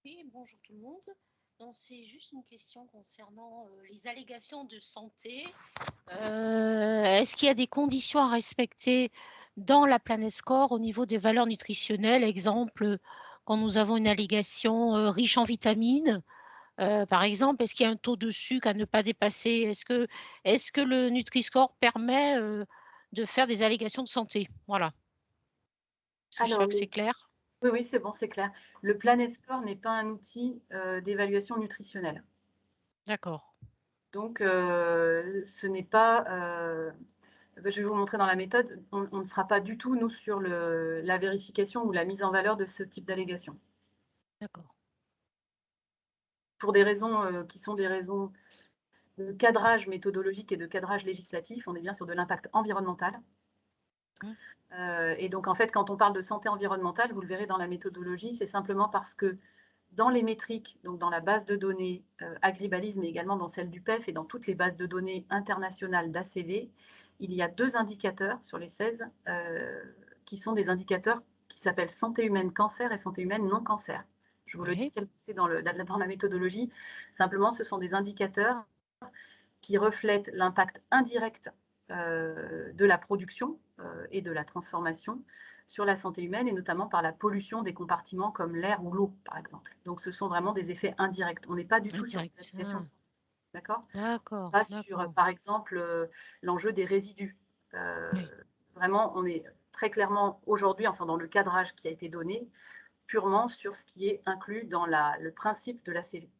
Oui, bonjour tout le monde. C'est juste une question concernant les allégations de santé. Est-ce qu'il y a des conditions à respecter dans la Planet Score au niveau des valeurs nutritionnelles? Exemple, quand nous avons une allégation riche en vitamines, par exemple, est-ce qu'il y a un taux de sucre à ne pas dépasser? Est-ce que le Nutri-Score permet de faire des allégations de santé? Voilà. Alors, c'est clair?
Oui, c'est bon, c'est clair. Le Planet Score n'est pas un outil d'évaluation nutritionnelle.
D'accord.
Donc, ce n'est pas... je vais vous montrer dans la méthode, on ne sera pas du tout, nous, sur la vérification ou la mise en valeur de ce type d'allégation.
D'accord.
Pour des raisons qui sont des raisons de cadrage méthodologique et de cadrage législatif, on est bien sur de l'impact environnemental. Et donc, en fait, quand on parle de santé environnementale, vous le verrez dans la méthodologie, c'est simplement parce que dans les métriques, donc dans la base de données Agribalise, mais également dans celle du PEF et dans toutes les bases de données internationales d'ACV, il y a 2 indicateurs sur les 16 qui sont des indicateurs qui s'appellent santé humaine cancer et santé humaine non cancer. Je vous le dis tel que c'est dans la méthodologie. Simplement, ce sont des indicateurs qui reflètent l'impact indirect de la production et de la transformation sur la santé humaine, et notamment par la pollution des compartiments comme l'air ou l'eau, par exemple. Donc, ce sont vraiment des effets indirects. On n'est pas du tout sur l'application. D'accord ? Pas sur, par exemple, l'enjeu des résidus. Vraiment, on est très clairement aujourd'hui, enfin dans le cadrage qui a été donné, purement sur ce qui est inclus dans le principe de l'ACV.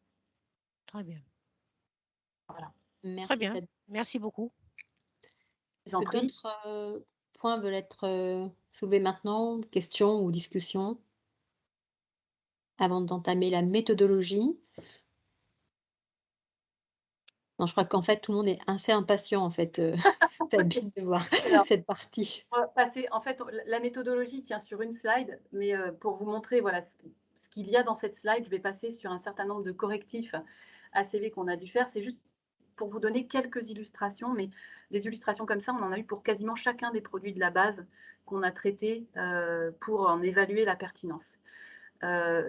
Très bien.
Voilà.
Merci. Très bien. Merci beaucoup.
Est-ce que d'autres points veulent être soulevés maintenant, questions ou discussions, avant d'entamer la méthodologie? Non, je crois qu'en fait, tout le monde est assez impatient, en fait, Sabine, de voir cette partie.
En fait, la méthodologie tient sur une slide, mais pour vous montrer voilà, ce qu'il y a dans cette slide, je vais passer sur un certain nombre de correctifs ACV qu'on a dû faire. C'est juste pour vous donner quelques illustrations, mais des illustrations comme ça, on en a eu pour quasiment chacun des produits de la base qu'on a traités pour en évaluer la pertinence.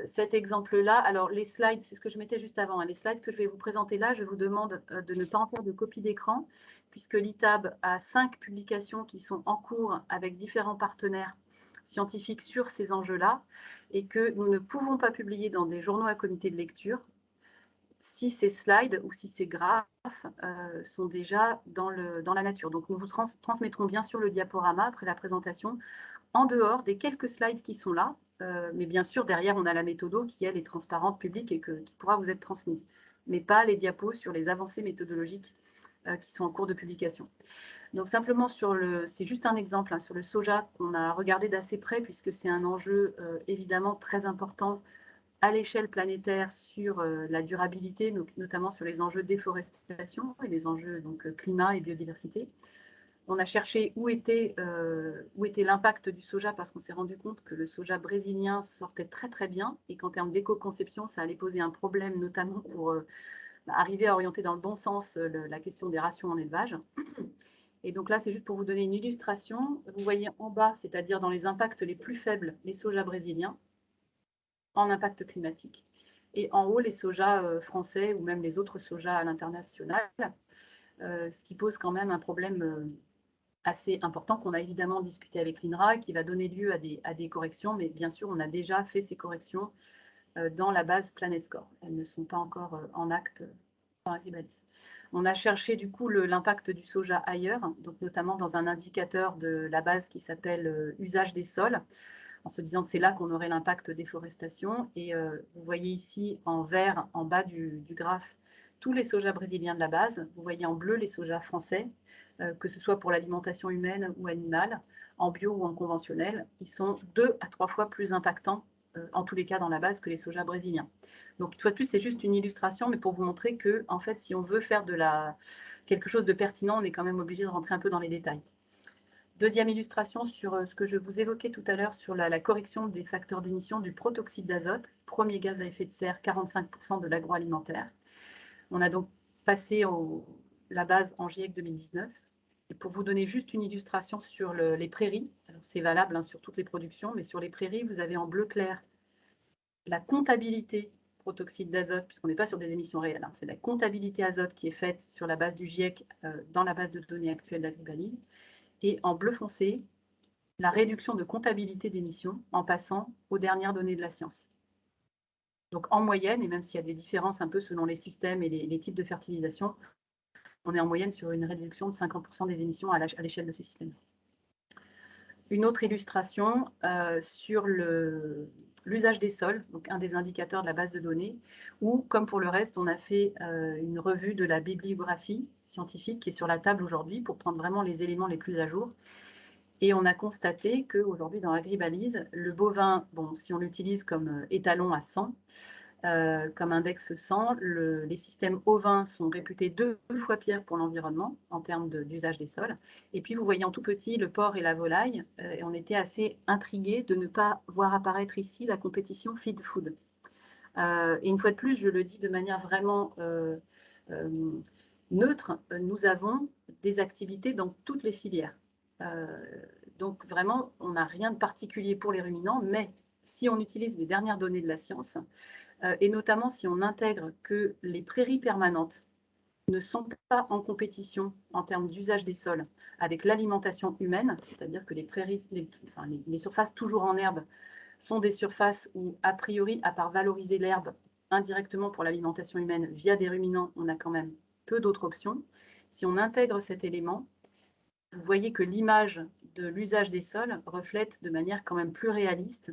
Cet exemple-là, alors les slides, c'est ce que je mettais juste avant, hein, les slides que je vais vous présenter là, je vous demande de ne pas en faire de copie d'écran, puisque l'ITAB a 5 publications qui sont en cours avec différents partenaires scientifiques sur ces enjeux-là, et que nous ne pouvons pas publier dans des journaux à comité de lecture. si ces slides ou si ces graphes sont déjà dans la nature. Donc, nous vous transmettrons bien sûr le diaporama après la présentation, en dehors des quelques slides qui sont là. Mais bien sûr, derrière, on a la méthodo qui, elle, est transparente, publique et qui pourra vous être transmise. Mais pas les diapos sur les avancées méthodologiques qui sont en cours de publication. Donc simplement c'est juste un exemple hein, sur le soja qu'on a regardé d'assez près puisque c'est un enjeu évidemment très important à l'échelle planétaire sur la durabilité, notamment sur les enjeux déforestation et les enjeux donc, climat et biodiversité. On a cherché où était l'impact du soja parce qu'on s'est rendu compte que le soja brésilien sortait très très bien et qu'en termes d'éco-conception, ça allait poser un problème notamment pour arriver à orienter dans le bon sens la question des rations en élevage. Et donc là, c'est juste pour vous donner une illustration. Vous voyez en bas, c'est-à-dire dans les impacts les plus faibles, les sojas brésiliens en impact climatique. Et en haut, les sojas français ou même les autres sojas à l'international, ce qui pose quand même un problème assez important qu'on a évidemment discuté avec l'INRA, qui va donner lieu à des corrections, mais bien sûr, on a déjà fait ces corrections dans la base Planet Score. Elles ne sont pas encore en acte dans Agribalis. On a cherché du coup l'impact du soja ailleurs, donc notamment dans un indicateur de la base qui s'appelle usage des sols, en se disant que c'est là qu'on aurait l'impact déforestation. Et vous voyez ici en vert, en bas du graphe, tous les sojas brésiliens de la base. Vous voyez en bleu les sojas français, que ce soit pour l'alimentation humaine ou animale, en bio ou en conventionnel. Ils sont 2 à 3 fois plus impactants, en tous les cas dans la base, que les sojas brésiliens. Donc, une fois de plus, c'est juste une illustration, mais pour vous montrer que, en fait, si on veut faire quelque chose de pertinent, on est quand même obligé de rentrer un peu dans les détails. Deuxième illustration sur ce que je vous évoquais tout à l'heure sur la correction des facteurs d'émission du protoxyde d'azote, premier gaz à effet de serre, 45% de l'agroalimentaire. On a donc passé la base en GIEC 2019. Et pour vous donner juste une illustration sur les prairies, c'est valable hein, sur toutes les productions, mais sur les prairies, vous avez en bleu clair la comptabilité protoxyde d'azote, puisqu'on n'est pas sur des émissions réelles, hein, c'est la comptabilité azote qui est faite sur la base du GIEC dans la base de données actuelle d'Agribalis. Et en bleu foncé, la réduction de comptabilité d'émissions en passant aux dernières données de la science. Donc en moyenne, et même s'il y a des différences un peu selon les systèmes et les types de fertilisation, on est en moyenne sur une réduction de 50% des émissions à l'échelle de ces systèmes. Une autre illustration sur l'usage des sols, donc un des indicateurs de la base de données, où, comme pour le reste, on a fait une revue de la bibliographie scientifique qui est sur la table aujourd'hui pour prendre vraiment les éléments les plus à jour. Et on a constaté qu'aujourd'hui, dans Agribalis, le bovin, bon, si on l'utilise comme étalon à 100, comme index 100, les systèmes ovins sont réputés 2 fois pires pour l'environnement en termes d'usage des sols. Et puis, vous voyez en tout petit le porc et la volaille. Et on était assez intrigués de ne pas voir apparaître ici la compétition feed food. Et une fois de plus, je le dis de manière vraiment neutre, nous avons des activités dans toutes les filières. Donc vraiment, on n'a rien de particulier pour les ruminants, mais si on utilise les dernières données de la science, et notamment si on intègre que les prairies permanentes ne sont pas en compétition en termes d'usage des sols avec l'alimentation humaine, c'est-à-dire que les prairies, les surfaces toujours en herbe sont des surfaces où, a priori, à part valoriser l'herbe indirectement pour l'alimentation humaine via des ruminants, on a quand même peu d'autres options. Si on intègre cet élément, vous voyez que l'image de l'usage des sols reflète de manière quand même plus réaliste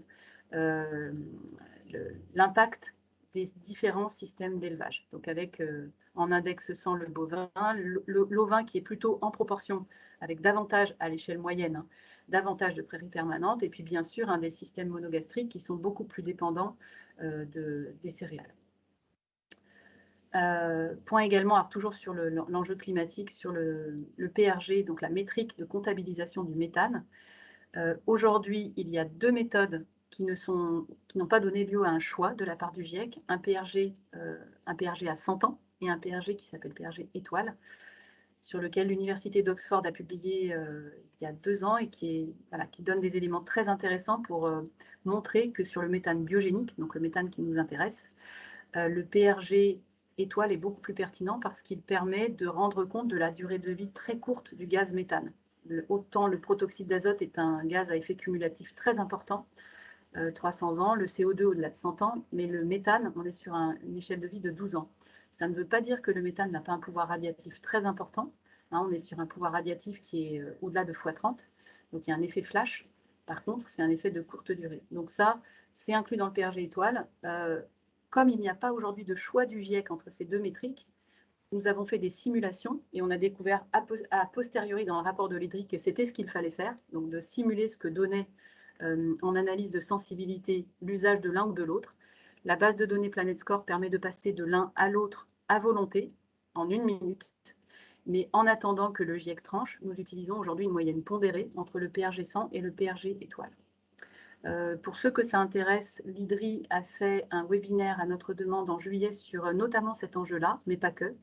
l'impact des différents systèmes d'élevage. Donc avec en index 100 le bovin, l'ovin qui est plutôt en proportion avec davantage à l'échelle moyenne, hein, davantage de prairies permanentes, et puis bien sûr des systèmes monogastriques qui sont beaucoup plus dépendants des céréales. Point également, alors toujours sur l'enjeu climatique, sur le PRG, donc la métrique de comptabilisation du méthane. Aujourd'hui, il y a 2 méthodes qui n'ont pas donné lieu à un choix de la part du GIEC, un PRG à 100 ans et un PRG qui s'appelle PRG étoile, sur lequel l'Université d'Oxford a publié il y a 2 ans et qui donne des éléments très intéressants pour montrer que sur le méthane biogénique, donc le méthane qui nous intéresse, le PRG étoile est beaucoup plus pertinent parce qu'il permet de rendre compte de la durée de vie très courte du gaz méthane. Autant le protoxyde d'azote est un gaz à effet cumulatif très important, 300 ans, le CO2 au-delà de 100 ans, mais le méthane, on est sur une échelle de vie de 12 ans. Ça ne veut pas dire que le méthane n'a pas un pouvoir radiatif très important. On est sur un pouvoir radiatif qui est au-delà de x30, donc il y a un effet flash. Par contre, c'est un effet de courte durée. Donc ça, c'est inclus dans le PRG étoile. Comme il n'y a pas aujourd'hui de choix du GIEC entre ces deux métriques, nous avons fait des simulations et on a découvert a posteriori dans le rapport de l'IDRI que c'était ce qu'il fallait faire, donc de simuler ce que donnait en analyse de sensibilité l'usage de l'un ou de l'autre. La base de données Planet Score permet de passer de l'un à l'autre à volonté en 1 minute. Mais en attendant que le GIEC tranche, nous utilisons aujourd'hui une moyenne pondérée entre le PRG 100 et le PRG étoile. Pour ceux que ça intéresse, l'IDRI a fait un webinaire à notre demande en juillet sur notamment cet enjeu-là, mais pas que,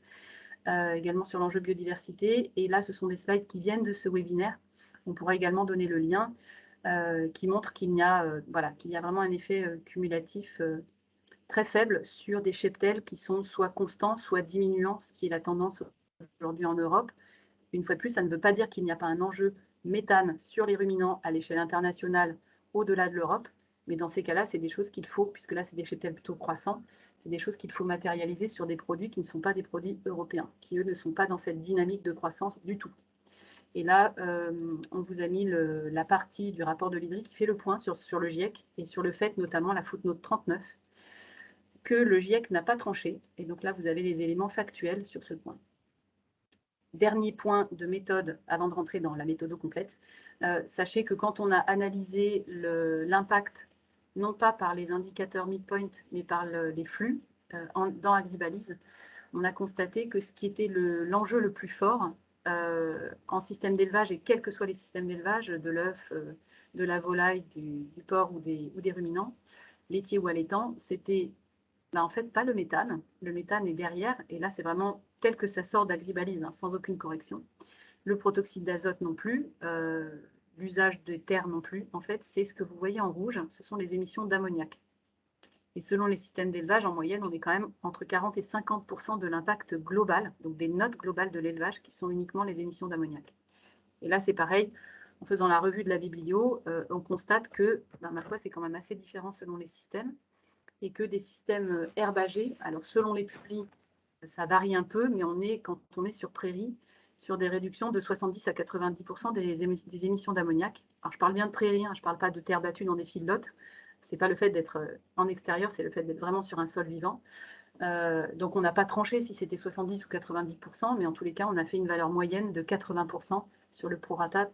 également sur l'enjeu biodiversité. Et là, ce sont des slides qui viennent de ce webinaire. On pourra également donner le lien qui montre qu'il y a vraiment un effet cumulatif très faible sur des cheptels qui sont soit constants, soit diminuants, ce qui est la tendance aujourd'hui en Europe. Une fois de plus, ça ne veut pas dire qu'il n'y a pas un enjeu méthane sur les ruminants à l'échelle internationale au-delà de l'Europe, mais dans ces cas-là, c'est des choses qu'il faut, puisque là, c'est des cheptels plutôt croissants, c'est des choses qu'il faut matérialiser sur des produits qui ne sont pas des produits européens, qui, eux, ne sont pas dans cette dynamique de croissance du tout. Et là, on vous a mis la partie du rapport de l'IDRI qui fait le point sur le GIEC et sur le fait, notamment la footnote 39, que le GIEC n'a pas tranché. Et donc là, vous avez des éléments factuels sur ce point. Dernier point de méthode avant de rentrer dans la méthode complète. Sachez que quand on a analysé l'impact, non pas par les indicateurs midpoint, mais par les flux dans Agribalise, on a constaté que ce qui était l'enjeu le plus fort en système d'élevage, et quels que soient les systèmes d'élevage, de l'œuf, de la volaille, du porc ou des ruminants, laitiers ou allaitants, c'était en fait pas le méthane. Le méthane est derrière, et là c'est vraiment tel que ça sort d'Agribalise, sans aucune correction. Le protoxyde d'azote non plus, l'usage des terres non plus. En fait, c'est ce que vous voyez en rouge, ce sont les émissions d'ammoniac. Et selon les systèmes d'élevage, en moyenne, on est quand même entre 40 et 50% de l'impact global, donc des notes globales de l'élevage, qui sont uniquement les émissions d'ammoniac. Et là, c'est pareil, en faisant la revue de la biblio, on constate que, ma foi, c'est quand même assez différent selon les systèmes, et que des systèmes herbagés, alors selon les publis, ça varie un peu, mais quand on est sur prairie, sur des réductions de 70 à 90% des émissions d'ammoniac. Alors, je parle bien de prairie, je ne parle pas de terre battue dans des filottes. Ce n'est pas le fait d'être en extérieur, c'est le fait d'être vraiment sur un sol vivant. Donc, on n'a pas tranché si c'était 70 ou 90%, mais en tous les cas, on a fait une valeur moyenne de 80% sur le prorata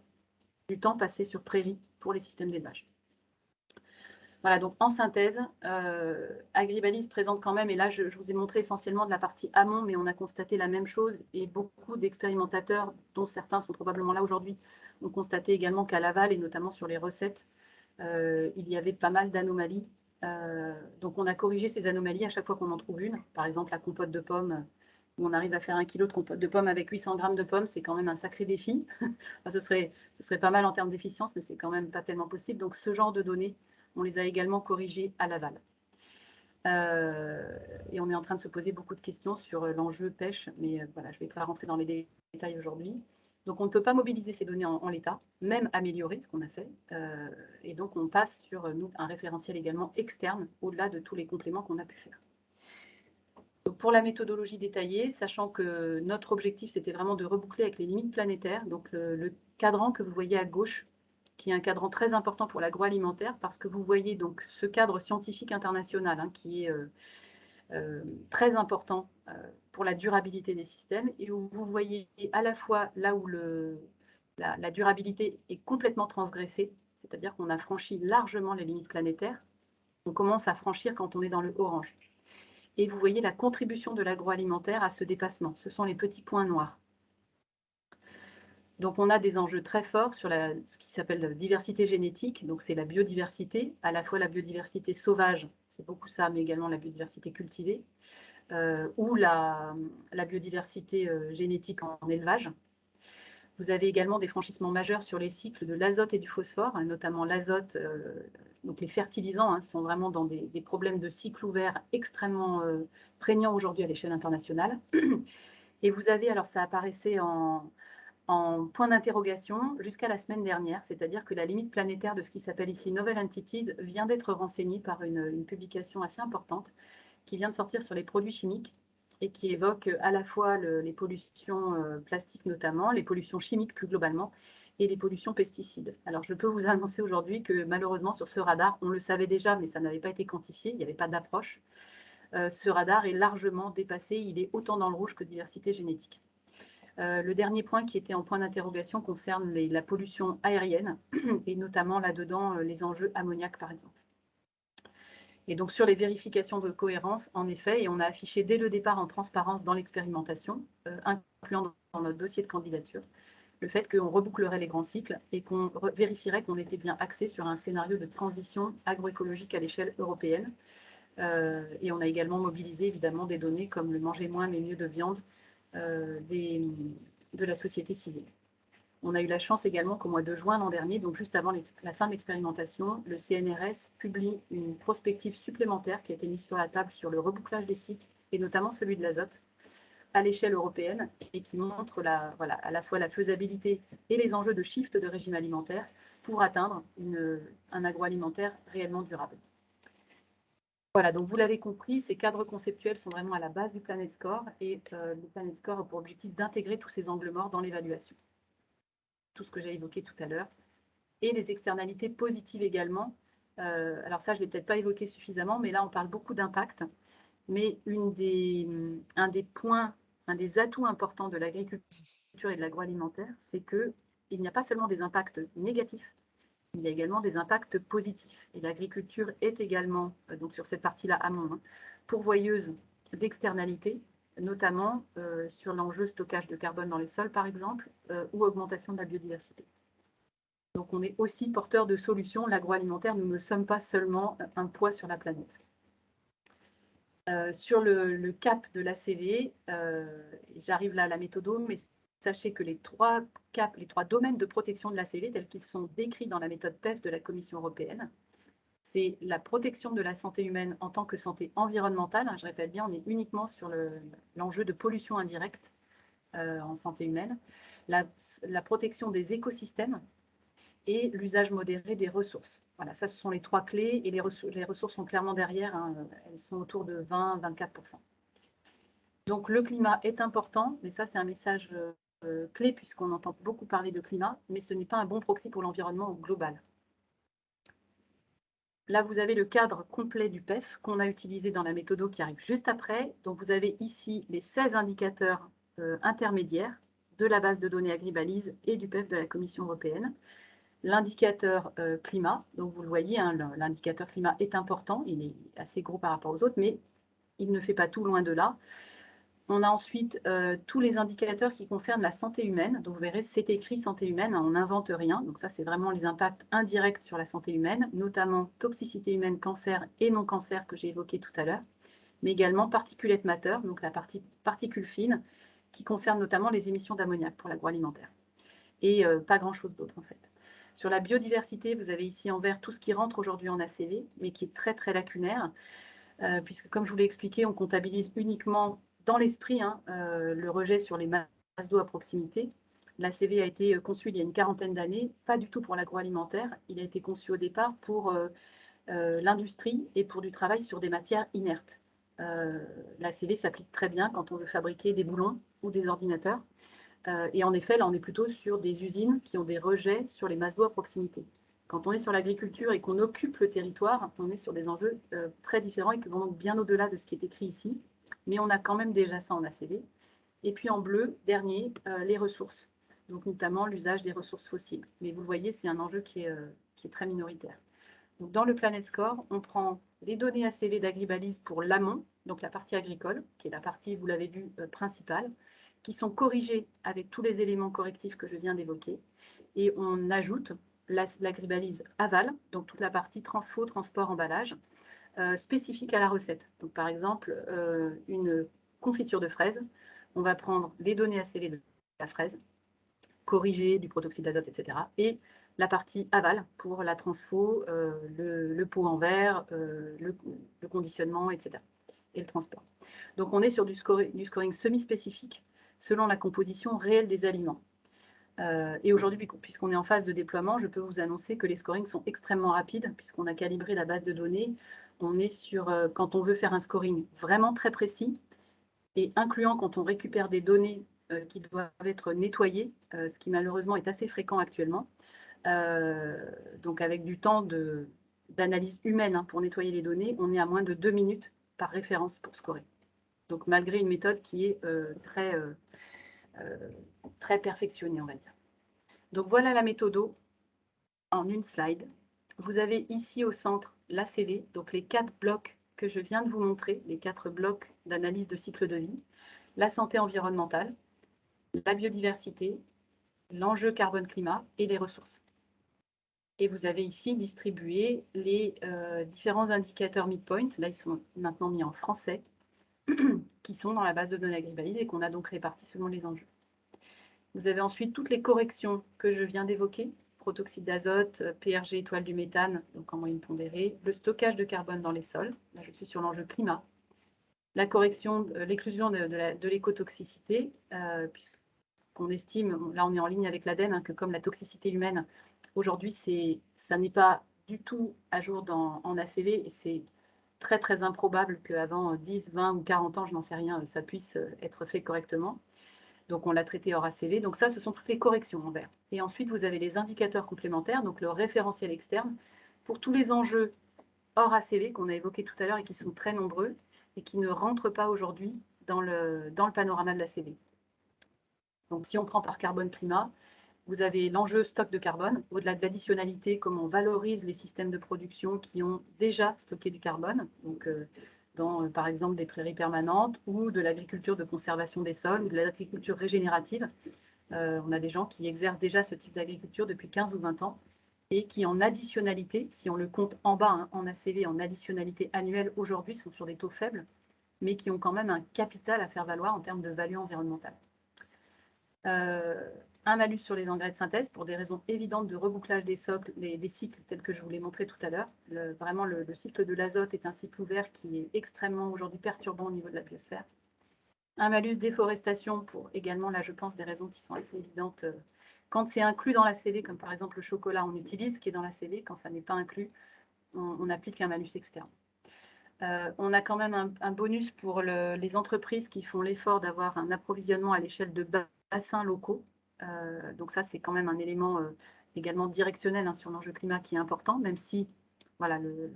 du temps passé sur prairie pour les systèmes d'élevage. Voilà, donc en synthèse, Agribalise présente quand même, et là je vous ai montré essentiellement de la partie amont, mais on a constaté la même chose, et beaucoup d'expérimentateurs, dont certains sont probablement là aujourd'hui, ont constaté également qu'à l'aval, et notamment sur les recettes, il y avait pas mal d'anomalies. Donc on a corrigé ces anomalies à chaque fois qu'on en trouve une. Par exemple, la compote de pommes, où on arrive à faire 1 kg de compote de pommes avec 800 grammes de pommes, c'est quand même un sacré défi. Enfin, ce serait pas mal en termes d'efficience, mais c'est quand même pas tellement possible. Donc ce genre de données, on les a également corrigées à l'aval. Et on est en train de se poser beaucoup de questions sur l'enjeu pêche, mais voilà, je ne vais pas rentrer dans les détails aujourd'hui. Donc on ne peut pas mobiliser ces données en l'état, même améliorer ce qu'on a fait. Et donc on passe sur un référentiel également externe, au-delà de tous les compléments qu'on a pu faire. Donc pour la méthodologie détaillée, sachant que notre objectif, c'était vraiment de reboucler avec les limites planétaires, donc le cadran que vous voyez à gauche, qui est un cadran très important pour l'agroalimentaire, parce que vous voyez donc ce cadre scientifique international qui est très important pour la durabilité des systèmes, et où vous voyez à la fois là où la durabilité est complètement transgressée, c'est-à-dire qu'on a franchi largement les limites planétaires, on commence à franchir quand on est dans le orange. Et vous voyez la contribution de l'agroalimentaire à ce dépassement, ce sont les petits points noirs. Donc, on a des enjeux très forts sur ce qui s'appelle la diversité génétique. Donc, c'est la biodiversité, à la fois la biodiversité sauvage, c'est beaucoup ça, mais également la biodiversité cultivée, ou la biodiversité génétique en élevage. Vous avez également des franchissements majeurs sur les cycles de l'azote et du phosphore, notamment l'azote, donc les fertilisants sont vraiment dans des problèmes de cycle ouvert extrêmement prégnants aujourd'hui à l'échelle internationale. Et vous avez, alors ça apparaissait en point d'interrogation jusqu'à la semaine dernière, c'est-à-dire que la limite planétaire de ce qui s'appelle ici Novel Entities vient d'être renseignée par une publication assez importante qui vient de sortir sur les produits chimiques et qui évoque à la fois les pollutions plastiques notamment, les pollutions chimiques plus globalement, et les pollutions pesticides. Alors je peux vous annoncer aujourd'hui que malheureusement sur ce radar, on le savait déjà, mais ça n'avait pas été quantifié, il n'y avait pas d'approche. Ce radar est largement dépassé, il est autant dans le rouge que diversité génétique. Le dernier point qui était en point d'interrogation concerne la pollution aérienne, et notamment là-dedans les enjeux ammoniac par exemple. Et donc sur les vérifications de cohérence, en effet, et on a affiché dès le départ en transparence dans l'expérimentation, incluant dans notre dossier de candidature, le fait qu'on rebouclerait les grands cycles et qu'on vérifierait qu'on était bien axé sur un scénario de transition agroécologique à l'échelle européenne. Et on a également mobilisé évidemment des données comme le manger moins mais mieux de viande de la société civile. On a eu la chance également qu'au mois de juin l'an dernier, donc juste avant la fin de l'expérimentation, le CNRS publie une prospective supplémentaire qui a été mise sur la table sur le rebouclage des cycles et notamment celui de l'azote à l'échelle européenne et qui montre à la fois la faisabilité et les enjeux de shift de régime alimentaire pour atteindre un agroalimentaire réellement durable. Voilà, donc vous l'avez compris, ces cadres conceptuels sont vraiment à la base du Planet Score et le Planet Score a pour objectif d'intégrer tous ces angles morts dans l'évaluation. Tout ce que j'ai évoqué tout à l'heure, et les externalités positives également. Alors ça, je ne l'ai peut-être pas évoqué suffisamment, mais là, on parle beaucoup d'impact. Mais un des atouts importants de l'agriculture et de l'agroalimentaire, c'est qu'il n'y a pas seulement des impacts négatifs, il y a également des impacts positifs. Et l'agriculture est également, donc sur cette partie-là amont, pourvoyeuse d'externalités, notamment sur l'enjeu stockage de carbone dans les sols, par exemple, ou augmentation de la biodiversité. Donc on est aussi porteur de solutions. L'agroalimentaire, nous ne sommes pas seulement un poids sur la planète. Sur le cap de l'ACV, j'arrive là à la méthodo, mais sachez que les trois domaines de protection de l'ACV, tels qu'ils sont décrits dans la méthode PEF de la Commission européenne, c'est la protection de la santé humaine en tant que santé environnementale. Je répète bien, on est uniquement sur l'enjeu de pollution indirecte en santé humaine. La protection des écosystèmes et l'usage modéré des ressources. Voilà, ça, ce sont les trois clés et les ressources sont clairement derrière, hein, elles sont autour de 20-24%. Donc le climat est important, mais ça, c'est un message clé puisqu'on entend beaucoup parler de climat, mais ce n'est pas un bon proxy pour l'environnement au global. Là, vous avez le cadre complet du PEF qu'on a utilisé dans la méthode qui arrive juste après. Donc, vous avez ici les 16 indicateurs intermédiaires de la base de données Agribalise et du PEF de la Commission européenne. L'indicateur climat, donc vous le voyez, hein, l'indicateur climat est important, il est assez gros par rapport aux autres, mais il ne fait pas tout, loin de là. On a ensuite tous les indicateurs qui concernent la santé humaine. Donc vous verrez, c'est écrit santé humaine, hein, on n'invente rien. Donc ça, c'est vraiment les impacts indirects sur la santé humaine, notamment toxicité humaine, cancer et non-cancer que j'ai évoqué tout à l'heure, mais également particulate matter, donc la partie particules fines, qui concerne notamment les émissions d'ammoniac pour l'agroalimentaire. Et pas grand-chose d'autre en fait. Sur la biodiversité, vous avez ici en vert tout ce qui rentre aujourd'hui en ACV, mais qui est très très lacunaire, puisque comme je vous l'ai expliqué, on comptabilise uniquement dans l'esprit le rejet sur les masses d'eau à proximité. L'ACV a été conçu il y a une quarantaine d'années, pas du tout pour l'agroalimentaire. Il a été conçu au départ pour l'industrie et pour du travail sur des matières inertes. L'ACV s'applique très bien quand on veut fabriquer des boulons ou des ordinateurs. Et en effet, là, on est plutôt sur des usines qui ont des rejets sur les masses d'eau à proximité. Quand on est sur l'agriculture et qu'on occupe le territoire, on est sur des enjeux très différents et qui vont donc bien au-delà de ce qui est écrit ici. Mais on a quand même déjà ça en ACV. Et puis en bleu, dernier, les ressources, donc notamment l'usage des ressources fossiles. Mais vous le voyez, c'est un enjeu qui est très minoritaire. Donc dans le Planet Score, on prend les données ACV d'Agribalise pour l'amont, donc la partie agricole, qui est la partie, vous l'avez vu, principale, qui sont corrigées avec tous les éléments correctifs que je viens d'évoquer. Et on ajoute l'Agribalise aval, donc toute la partie transfo, transport, emballage, spécifique à la recette. Donc par exemple, une confiture de fraises, on va prendre les données ACV de la fraise, corrigées du protoxyde d'azote, etc. Et la partie aval pour la transfo, le pot en verre, le conditionnement, etc. Et le transport. Donc on est sur du scoring semi-spécifique selon la composition réelle des aliments. Et aujourd'hui, puisqu'on est en phase de déploiement, je peux vous annoncer que les scorings sont extrêmement rapides, puisqu'on a calibré la base de données. On est sur, quand on veut faire un scoring vraiment très précis, et incluant quand on récupère des données qui doivent être nettoyées, ce qui malheureusement est assez fréquent actuellement. Donc avec du temps d'analyse humaine hein, pour nettoyer les données, on est à moins de 2 minutes par référence pour scorer. Donc malgré une méthode qui est très perfectionnée, on va dire. Donc voilà la méthode en une slide. Vous avez ici au centre l'ACV, donc les 4 blocs que je viens de vous montrer, les 4 blocs d'analyse de cycle de vie, la santé environnementale, la biodiversité, l'enjeu carbone-climat et les ressources. Et vous avez ici distribué les différents indicateurs midpoint, là ils sont maintenant mis en français, qui sont dans la base de données Agribalise et qu'on a donc répartis selon les enjeux. Vous avez ensuite toutes les corrections que je viens d'évoquer, protoxyde d'azote, PRG, étoile du méthane, donc en moyenne pondérée, le stockage de carbone dans les sols, là je suis sur l'enjeu climat, la correction, l'éclusion de l'écotoxicité, puisqu'on estime, là on est en ligne avec l'ADEME, hein, que comme la toxicité humaine, aujourd'hui ça n'est pas du tout à jour en ACV et c'est très très improbable qu'avant 10, 20 ou 40 ans, je n'en sais rien, ça puisse être fait correctement. Donc, on l'a traité hors ACV. Donc, ça, ce sont toutes les corrections en vert. Et ensuite, vous avez les indicateurs complémentaires, donc le référentiel externe, pour tous les enjeux hors ACV qu'on a évoqués tout à l'heure et qui sont très nombreux et qui ne rentrent pas aujourd'hui dans le panorama de l'ACV. Donc, si on prend par carbone-climat, vous avez l'enjeu stock de carbone, au-delà de l'additionnalité, comment on valorise les systèmes de production qui ont déjà stocké du carbone. Donc, dans, par exemple, des prairies permanentes ou de l'agriculture de conservation des sols ou de l'agriculture régénérative. On a des gens qui exercent déjà ce type d'agriculture depuis 15 ou 20 ans et qui, en additionnalité, si on le compte en bas, hein, en ACV, en additionnalité annuelle, aujourd'hui, sont sur des taux faibles, mais qui ont quand même un capital à faire valoir en termes de valeur environnementale. Un malus sur les engrais de synthèse pour des raisons évidentes de rebouclage des cycles tels que je vous l'ai montré tout à l'heure. Vraiment, le cycle de l'azote est un cycle ouvert qui est extrêmement aujourd'hui perturbant au niveau de la biosphère. Un malus déforestation pour également, là je pense, des raisons qui sont assez évidentes. Quand c'est inclus dans la CV, comme par exemple le chocolat, on utilise ce qui est dans la CV. Quand ça n'est pas inclus, on applique un malus externe. On a quand même un bonus pour les entreprises qui font l'effort d'avoir un approvisionnement à l'échelle de bassins locaux. Donc ça, c'est quand même un élément également directionnel hein, sur l'enjeu climat qui est important, même si voilà, le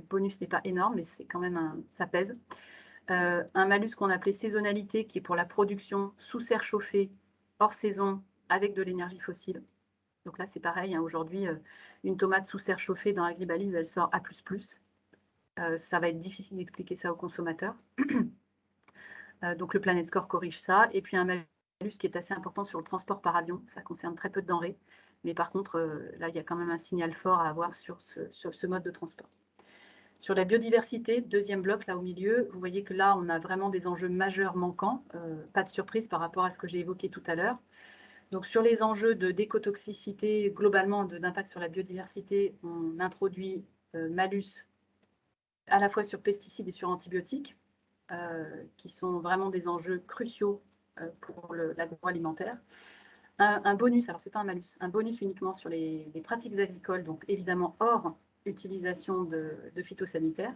bonus n'est pas énorme, mais c'est quand même ça pèse. Un malus qu'on appelait saisonnalité, qui est pour la production sous serre chauffée, hors saison, avec de l'énergie fossile. Donc là, c'est pareil, hein, aujourd'hui, une tomate sous serre chauffée dans Agribalise, elle sort A++. Ça va être difficile d'expliquer ça aux consommateurs. Donc le Planet Score corrige ça. Et puis un malus qui est assez important sur le transport par avion. Ça concerne très peu de denrées. Mais par contre, là, il y a quand même un signal fort à avoir sur ce mode de transport. Sur la biodiversité, deuxième bloc, là au milieu, vous voyez que là, on a vraiment des enjeux majeurs manquants. Pas de surprise par rapport à ce que j'ai évoqué tout à l'heure. Donc sur les enjeux d'écotoxicité, globalement, d'impact sur la biodiversité, on introduit malus à la fois sur pesticides et sur antibiotiques. Qui sont vraiment des enjeux cruciaux pour l'agroalimentaire. Un bonus, alors ce n'est pas un malus, un bonus uniquement sur les pratiques agricoles, donc évidemment hors utilisation de phytosanitaires.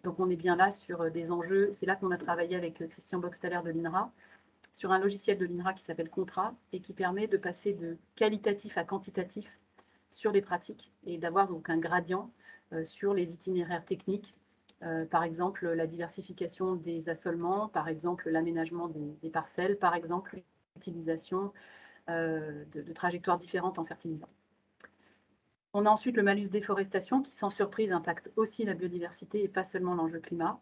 Donc on est bien là sur des enjeux, c'est là qu'on a travaillé avec Christian Boxtaller de l'INRA, sur un logiciel de l'INRA qui s'appelle Contra et qui permet de passer de qualitatif à quantitatif sur les pratiques et d'avoir donc un gradient sur les itinéraires techniques. Par exemple, la diversification des assolements, par exemple, l'aménagement des parcelles, par exemple, l'utilisation de trajectoires différentes en fertilisant. On a ensuite le malus déforestation qui, sans surprise, impacte aussi la biodiversité et pas seulement l'enjeu climat.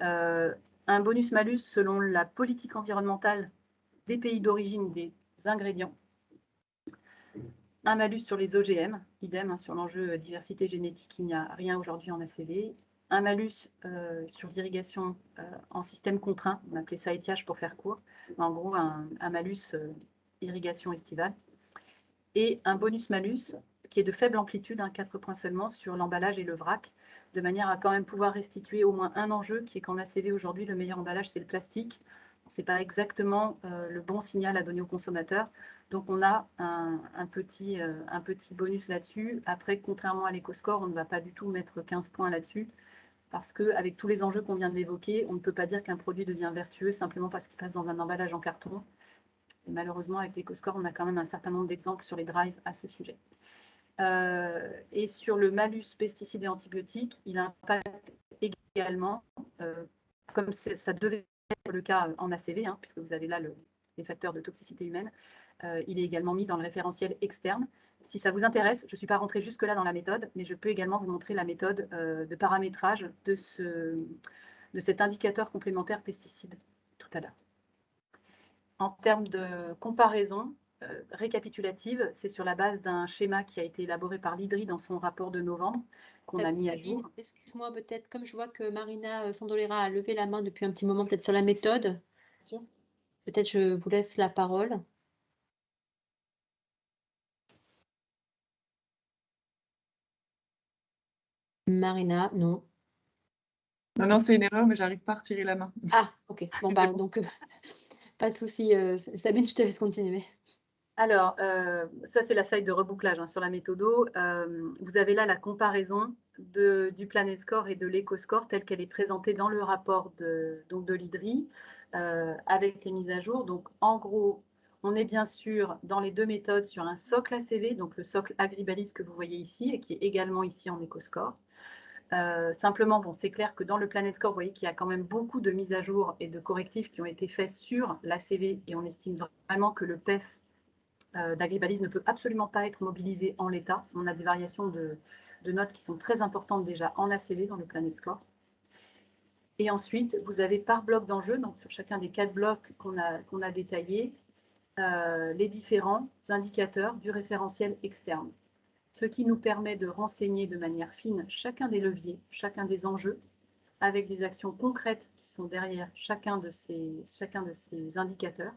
Un bonus-malus selon la politique environnementale des pays d'origine des ingrédients. Un malus sur les OGM, idem hein, sur l'enjeu diversité génétique, il n'y a rien aujourd'hui en ACV. Un malus sur l'irrigation en système contraint, on appelait ça étiage pour faire court, en gros un malus irrigation estivale, et un bonus-malus qui est de faible amplitude, 4 points seulement, sur l'emballage et le vrac, de manière à quand même pouvoir restituer au moins un enjeu qui est qu'en ACV aujourd'hui, le meilleur emballage, c'est le plastique. Ce n'est pas exactement le bon signal à donner au consommateur. Donc, on a un petit bonus là-dessus. Après, contrairement à l'EcoScore, on ne va pas du tout mettre 15 points là-dessus parce qu'avec tous les enjeux qu'on vient d'évoquer, on ne peut pas dire qu'un produit devient vertueux simplement parce qu'il passe dans un emballage en carton. Et malheureusement, avec l'EcoScore, on a quand même un certain nombre d'exemples sur les drives à ce sujet. Et sur le malus pesticides et antibiotiques, il impacte également, comme ça devait être le cas en ACV, puisque vous avez là les facteurs de toxicité humaine, il est également mis dans le référentiel externe. Si ça vous intéresse, je ne suis pas rentrée jusque-là dans la méthode, mais je peux également vous montrer la méthode de paramétrage de cet indicateur complémentaire pesticides tout à l'heure. En termes de comparaison récapitulative, c'est sur la base d'un schéma qui a été élaboré par l'IDRI dans son rapport de novembre, qu'on a mis à jour.
Excuse-moi, peut-être, comme je vois que Marina Sandolera a levé la main depuis un petit moment, peut-être sur la méthode. Peut-être je vous laisse la parole. Marina, non.
Non, c'est une erreur, mais j'arrive pas à retirer la main.
Ah, ok. Bon, bah, donc, pas de souci. Sabine, je te laisse continuer.
Alors, ça, c'est la slide de rebouclage sur la méthodo. Vous avez là la comparaison du Planet Score et de l'EcoScore telle qu'elle est présentée dans le rapport de l'IDRI avec les mises à jour. Donc, en gros, on est bien sûr dans les deux méthodes sur un socle ACV, donc le socle Agribalis que vous voyez ici et qui est également ici en EcoScore. Simplement, bon, c'est clair que dans le Planet Score, vous voyez qu'il y a quand même beaucoup de mises à jour et de correctifs qui ont été faits sur l'ACV et on estime vraiment que le PEF d'Agribalis ne peut absolument pas être mobilisé en l'état. On a des variations de notes qui sont très importantes déjà en ACV dans le Planet Score. Et ensuite, vous avez par bloc d'enjeux, donc sur chacun des 4 blocs qu'on a détaillés, les différents indicateurs du référentiel externe. Ce qui nous permet de renseigner de manière fine chacun des leviers, chacun des enjeux, avec des actions concrètes qui sont derrière chacun de ces indicateurs.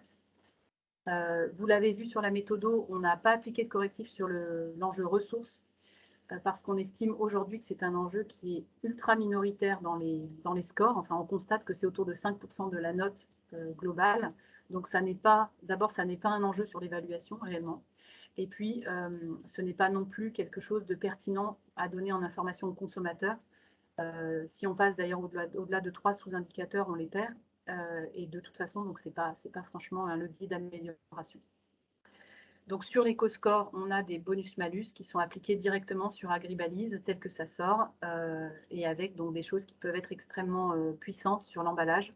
Vous l'avez vu sur la méthodo, on n'a pas appliqué de correctif sur l'enjeu ressources parce qu'on estime aujourd'hui que c'est un enjeu qui est ultra minoritaire dans les scores. Enfin, on constate que c'est autour de 5% de la note globale. Donc, d'abord, ça n'est pas un enjeu sur l'évaluation réellement. Et puis, ce n'est pas non plus quelque chose de pertinent à donner en information aux consommateurs. Si on passe d'ailleurs au-delà de 3 sous-indicateurs, on les perd. Et de toute façon, donc c'est pas franchement un levier d'amélioration. Donc sur l'EcoScore, on a des bonus-malus qui sont appliqués directement sur Agribalis tel que ça sort et avec donc des choses qui peuvent être extrêmement puissantes sur l'emballage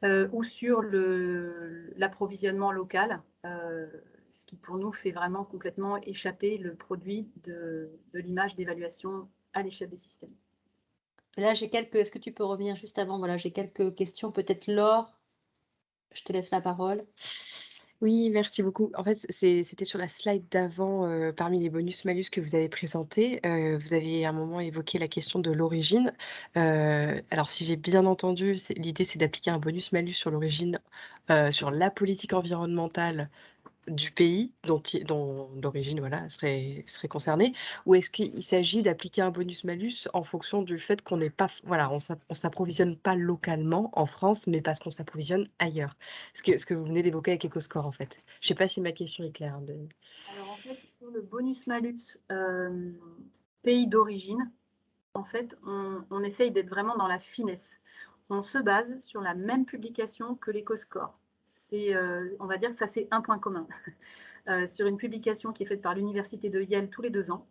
ou sur l'approvisionnement local, ce qui pour nous fait vraiment complètement échapper le produit de l'image d'évaluation à l'échelle des systèmes.
Là, est-ce que tu peux revenir juste avant? Voilà, j'ai quelques questions. Peut-être Laure, je te laisse la parole.
Oui, merci beaucoup. En fait, c'était sur la slide d'avant, parmi les bonus-malus que vous avez présentés, vous aviez à un moment évoqué la question de l'origine. Alors si j'ai bien entendu, l'idée c'est d'appliquer un bonus-malus sur l'origine, sur la politique environnementale du pays dont l'origine voilà, serait concernée, ou est-ce qu'il s'agit d'appliquer un bonus-malus en fonction du fait qu'on n'est pas, voilà, on s'approvisionne pas localement en France, mais parce qu'on s'approvisionne ailleurs? Ce que vous venez d'évoquer avec EcoScore, en fait. Je ne sais pas si ma question est claire.
Alors en fait, pour le bonus-malus pays d'origine, en fait, on essaye d'être vraiment dans la finesse. On se base sur la même publication que l'EcoScore. On va dire que ça, c'est un point commun. Sur une publication qui est faite par l'Université de Yale tous les 2 ans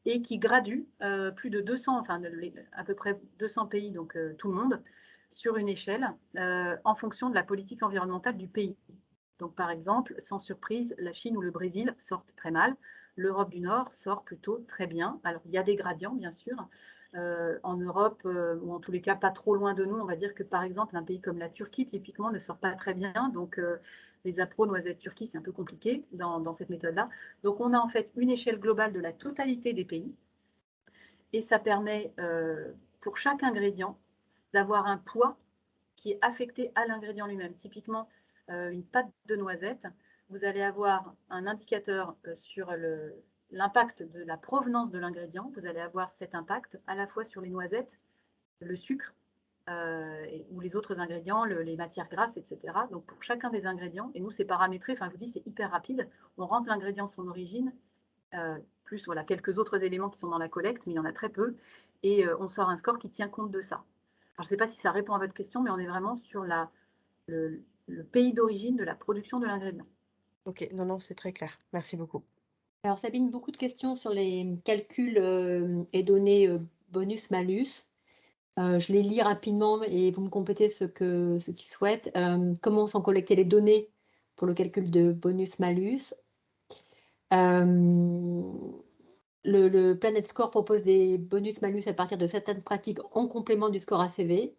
et qui gradue plus de 200, enfin à peu près 200 pays, donc tout le monde, sur une échelle en fonction de la politique environnementale du pays. Donc par exemple, sans surprise, la Chine ou le Brésil sortent très mal. L'Europe du Nord sort plutôt très bien. Alors il y a des gradients, bien sûr. En Europe, ou en tous les cas pas trop loin de nous, on va dire que par exemple un pays comme la Turquie typiquement ne sort pas très bien, donc les appros noisettes Turquie c'est un peu compliqué dans cette méthode-là. Donc on a en fait une échelle globale de la totalité des pays et ça permet pour chaque ingrédient d'avoir un poids qui est affecté à l'ingrédient lui-même. Typiquement une pâte de noisettes, vous allez avoir un indicateur sur l'impact de la provenance de l'ingrédient. Vous allez avoir cet impact à la fois sur les noisettes, le sucre ou les autres ingrédients, les matières grasses, etc. Donc pour chacun des ingrédients, et nous c'est paramétré, enfin je vous dis c'est hyper rapide, on rentre l'ingrédient son origine, plus voilà, quelques autres éléments qui sont dans la collecte, mais il y en a très peu, et on sort un score qui tient compte de ça. Alors je ne sais pas si ça répond à votre question, mais on est vraiment sur le pays d'origine de la production de l'ingrédient.
Ok, non, c'est très clair. Merci beaucoup.
Alors Sabine, beaucoup de questions sur les calculs et données bonus-malus. Je les lis rapidement et vous me complétez ce qu'ils souhaitent. Comment sont collectées les données pour le calcul de bonus-malus? Le Planet Score propose des bonus-malus à partir de certaines pratiques en complément du score ACV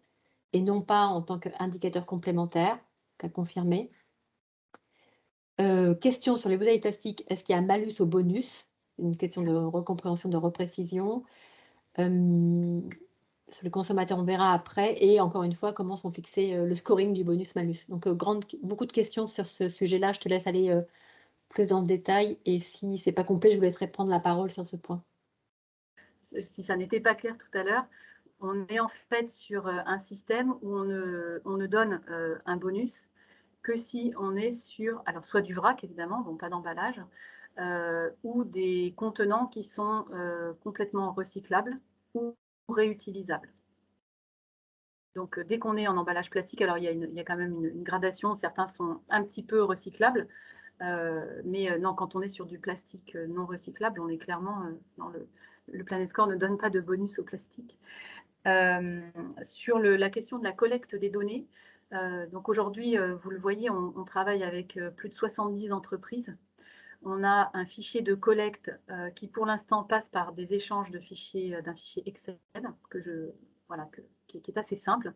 et non pas en tant qu'indicateur complémentaire, qu'à confirmer. Question sur les bouteilles plastiques, est-ce qu'il y a un malus au bonus? Une question de recompréhension, de reprécision. Sur le consommateur, on verra après. Et encore une fois, comment sont fixés le scoring du bonus-malus. Donc, beaucoup de questions sur ce sujet-là. Je te laisse aller plus dans le détail. Et si ce n'est pas complet, je vous laisserai prendre la parole sur ce point.
Si ça n'était pas clair tout à l'heure, on est en fait sur un système où on ne donne un bonus que si on est sur, alors soit du vrac évidemment, donc pas d'emballage, ou des contenants qui sont complètement recyclables ou réutilisables. Donc dès qu'on est en emballage plastique, alors il y a quand même une gradation, certains sont un petit peu recyclables, mais non, quand on est sur du plastique non recyclable, on est clairement dans le Planet Score ne donne pas de bonus au plastique. Sur la question de la collecte des données, donc aujourd'hui, vous le voyez, on travaille avec plus de 70 entreprises. On a un fichier de collecte qui, pour l'instant, passe par des échanges de fichiers, d'un fichier Excel qui est assez simple.